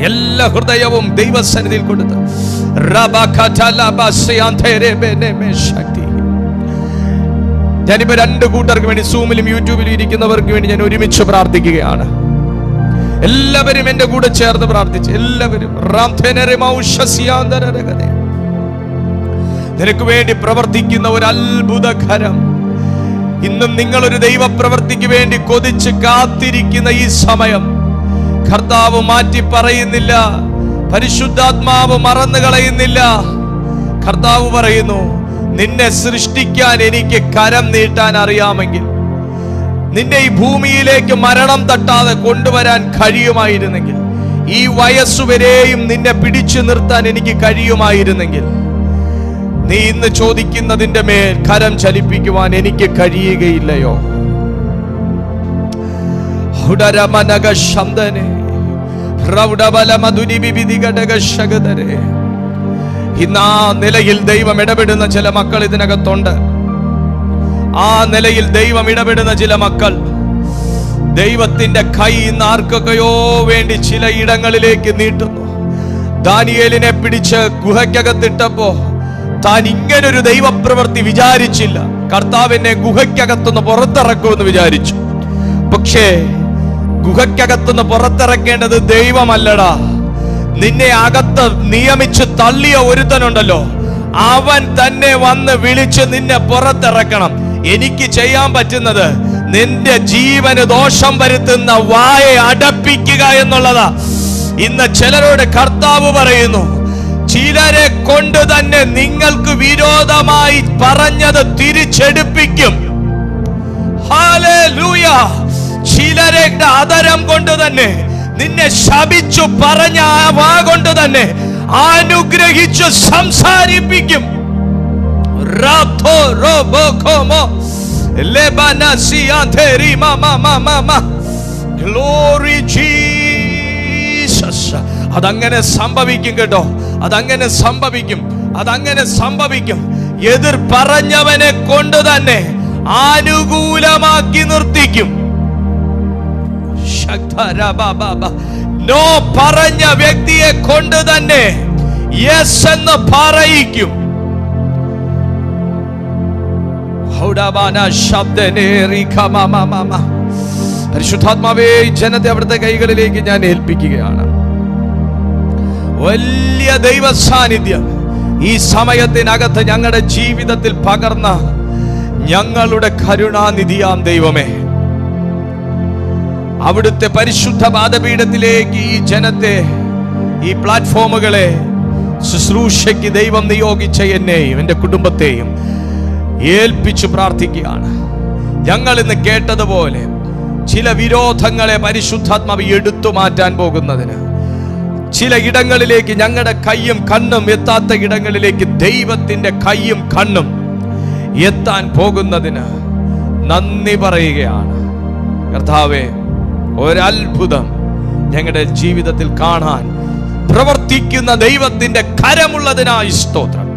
എല്ലാ ഹൃദയവും ദൈവസന്നിധിയിൽ കൊടുത്ത് ഞാനിപ്പോ രണ്ട് കൂട്ടർക്ക് വേണ്ടി, സൂമിലും യൂട്യൂബിലും ഇരിക്കുന്നവർക്ക് വേണ്ടി ഞാൻ ഒരുമിച്ച് പ്രാർത്ഥിക്കുകയാണ്. എല്ലാവരും എന്റെ കൂടെ ചേർന്ന് പ്രാർത്ഥിച്ച്, എല്ലാവരും നിനക്ക് വേണ്ടി പ്രവർത്തിക്കുന്ന ഒരു അത്ഭുതകരം ഇന്നും നിങ്ങളൊരു ദൈവപ്രവർത്തിക്ക് വേണ്ടി കൊതിച്ച് കാത്തിരിക്കുന്ന ഈ സമയം കർത്താവ് മാറ്റി പറയുന്നില്ല, പരിശുദ്ധാത്മാവ് മറന്നു കളയുന്നില്ല. കർത്താവ് പറയുന്നു, നിന്നെ സൃഷ്ടിക്കാൻ എനിക്ക് കരം നീട്ടാൻ അറിയാമെങ്കിൽ, നിന്നെ ഈ ഭൂമിയിലേക്ക് മരണം തട്ടാതെ കൊണ്ടുവരാൻ കഴിയുമായിരുന്നെങ്കിൽ, ഈ വയസ്സുവരെയും നിന്നെ പിടിച്ചു നിർത്താൻ എനിക്ക് കഴിയുമായിരുന്നെങ്കിൽ, നീ ഇന്ന് ചോദിക്കുന്നതിന്റെ മേൽ കരം ചലിപ്പിക്കുവാൻ എനിക്ക് കഴിയുകയില്ലയോ? ഇന്ന് ആ നിലയിൽ ദൈവം ഇടപെടുന്ന ചില മക്കൾ ഇതിനകത്തുണ്ട്. ആ നിലയിൽ ദൈവം ഇടപെടുന്ന ചില മക്കൾ, ദൈവത്തിന്റെ കൈ ഇന്ന് ആർക്കൊക്കെയോ വേണ്ടി ചില ഇടങ്ങളിലേക്ക് നീട്ടുന്നു. ദാനിയേലിനെ പിടിച്ച് ഗുഹയ്ക്കകത്തിട്ടപ്പോ താൻ ഇങ്ങനൊരു ദൈവപ്രവൃത്തി വിചാരിച്ചില്ല. കർത്താവിനെ ഗുഹയ്ക്കകത്തുനിന്ന് പുറത്തിറക്കുമെന്ന് വിചാരിച്ചു. പക്ഷേ ഗുഹയ്ക്കകത്തുനിന്ന് പുറത്തിറക്കേണ്ടത് ദൈവമല്ലടാ, നിന്നെ അകത്ത് നിയമിച്ച് തള്ളിയ ഒരുത്തനുണ്ടല്ലോ, അവൻ തന്നെ വന്ന് വിളിച്ച് നിന്നെ പുറത്തിറക്കണം. എനിക്ക് ചെയ്യാൻ പറ്റുന്നത് നിന്റെ ജീവന് ദോഷം വരുത്തുന്ന വായെ അടപ്പിക്കുക എന്നുള്ളതാ. ഇന്ന് ചിലരോട് കർത്താവ് പറയുന്നു, ചിലരെ കൊണ്ട് തന്നെ നിങ്ങൾക്ക് വിരോധമായി പറഞ്ഞത് തിരിച്ചെടുപ്പിക്കും. ഹല്ലേലൂയ. ചിലരെ അധരം കൊണ്ട് തന്നെ നിന്നെ ശപിച്ചു പറഞ്ഞ ആ വാ കൊണ്ട് തന്നെ അനുഗ്രഹിച്ചു സംസാരിപ്പിക്കും. അതങ്ങനെ സംഭവിക്കും കേട്ടോ, അതങ്ങനെ സംഭവിക്കും. എതിർ പറഞ്ഞവനെ കൊണ്ട് തന്നെ അനുകൂലമാക്കി നിർത്തിക്കും. നോ പറഞ്ഞ വ്യക്തിയെ കൊണ്ട് തന്നെ യെസ് എന്ന് പറയിക്കും. പരിശുദ്ധാത്മാവേ, ജനത്തെ അവിടുത്തെ കൈകളിലേക്ക് ഞാൻ ഏൽപ്പിക്കുകയാണ്. വലിയ ദൈവ സാന്നിധ്യം ഈ സമയത്തിനകത്ത് ഞങ്ങളുടെ ജീവിതത്തിൽ പകർന്ന ഞങ്ങളുടെ കരുണാനിധിയാം ദൈവമേ, അവിടുത്തെ പരിശുദ്ധ പാദപീഠത്തിലേക്ക് ഈ ജനത്തെ, ഈ പ്ലാറ്റ്ഫോമുകളെ ശുശ്രൂഷയ്ക്ക് ദൈവം നിയോഗിച്ച എന്നെയും എൻ്റെ കുടുംബത്തെയും ഏൽപ്പിച്ചു പ്രാർത്ഥിക്കുകയാണ്. ഞങ്ങൾ ഇന്ന് കേട്ടതുപോലെ ചില വിരോധങ്ങളെ പരിശുദ്ധാത്മാവ് എടുത്തു മാറ്റാൻ പോകുന്നതിന്, ചില ഇടങ്ങളിലേക്ക് ഞങ്ങളുടെ കയ്യും കണ്ണും എത്താത്ത ഇടങ്ങളിലേക്ക് ദൈവത്തിന്റെ കയ്യും കണ്ണും എത്താൻ പോകുന്നതിന് നന്ദി പറയുകയാണ്. കർത്താവേ, ഒരത്ഭുതം ഞങ്ങളുടെ ജീവിതത്തിൽ കാണാൻ പ്രവർത്തിക്കുന്ന ദൈവത്തിന്റെ കരമുള്ളതിനായി സ്തോത്രം.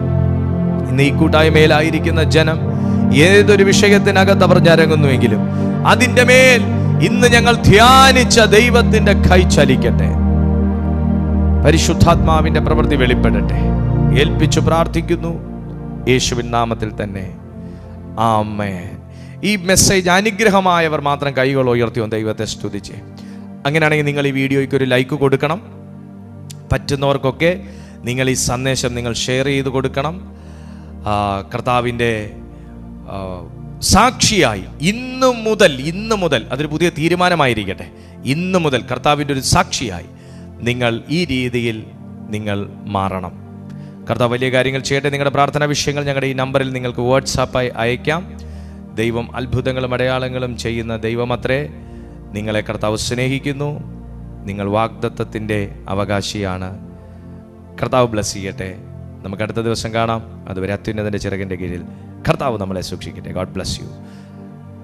ഇന്ന് ഈ കൂട്ടായ്മയിലായിരിക്കുന്ന ജനം ഏതൊരു വിഷയത്തിനകത്ത് അവർ ഞരങ്ങുന്നുവെങ്കിലും അതിൻ്റെ മേൽ ഇന്ന് ഞങ്ങൾ ധ്യാനിച്ച ദൈവത്തിന്റെ കൈ ചലിക്കട്ടെ. പരിശുദ്ധാത്മാവിൻ്റെ പ്രവൃത്തി വെളിപ്പെടട്ടെ. ഏൽപ്പിച്ചു പ്രാർത്ഥിക്കുന്നു യേശുവിൻ നാമത്തിൽ തന്നെ, ആമേൻ. ഈ മെസ്സേജ് അനുഗ്രഹമായവർ മാത്രം കൈകൾ ഉയർത്തിയോ ദൈവത്തെ സ്തുതിച്ച്. അങ്ങനെയാണെങ്കിൽ നിങ്ങൾ ഈ വീഡിയോയ്ക്ക് ഒരു ലൈക്ക് കൊടുക്കണം. പറ്റുന്നവർക്കൊക്കെ നിങ്ങൾ ഈ സന്ദേശം നിങ്ങൾ ഷെയർ ചെയ്ത് കൊടുക്കണം. കർത്താവിൻ്റെ സാക്ഷിയായി ഇന്നു മുതൽ അതൊരു പുതിയ തീരുമാനമായിരിക്കട്ടെ. ഇന്നു മുതൽ കർത്താവിൻ്റെ ഒരു സാക്ഷിയായി നിങ്ങൾ ഈ രീതിയിൽ നിങ്ങൾ മാറണം. കർത്താവ് വലിയ കാര്യങ്ങൾ ചെയ്യട്ടെ. നിങ്ങളുടെ പ്രാർത്ഥനാ വിഷയങ്ങൾ ഞങ്ങളുടെ ഈ നമ്പറിൽ നിങ്ങൾക്ക് വാട്സാപ്പായി അയക്കാം. ദൈവം അത്ഭുതങ്ങളും അടയാളങ്ങളും ചെയ്യുന്ന ദൈവമത്രേ. നിങ്ങളെ കർത്താവ് സ്നേഹിക്കുന്നു. നിങ്ങൾ വാഗ്ദത്തത്തിൻ്റെ അവകാശിയാണ്. കർത്താവ് ബ്ലസ് ചെയ്യട്ടെ. നമുക്ക് അടുത്ത ദിവസം കാണാം. അതുവരെ അത്യുന്നതൻ്റെ ചിറകിൻ്റെ കീഴിൽ കർത്താവ് നമ്മളെ സൂക്ഷിക്കട്ടെ. God bless you.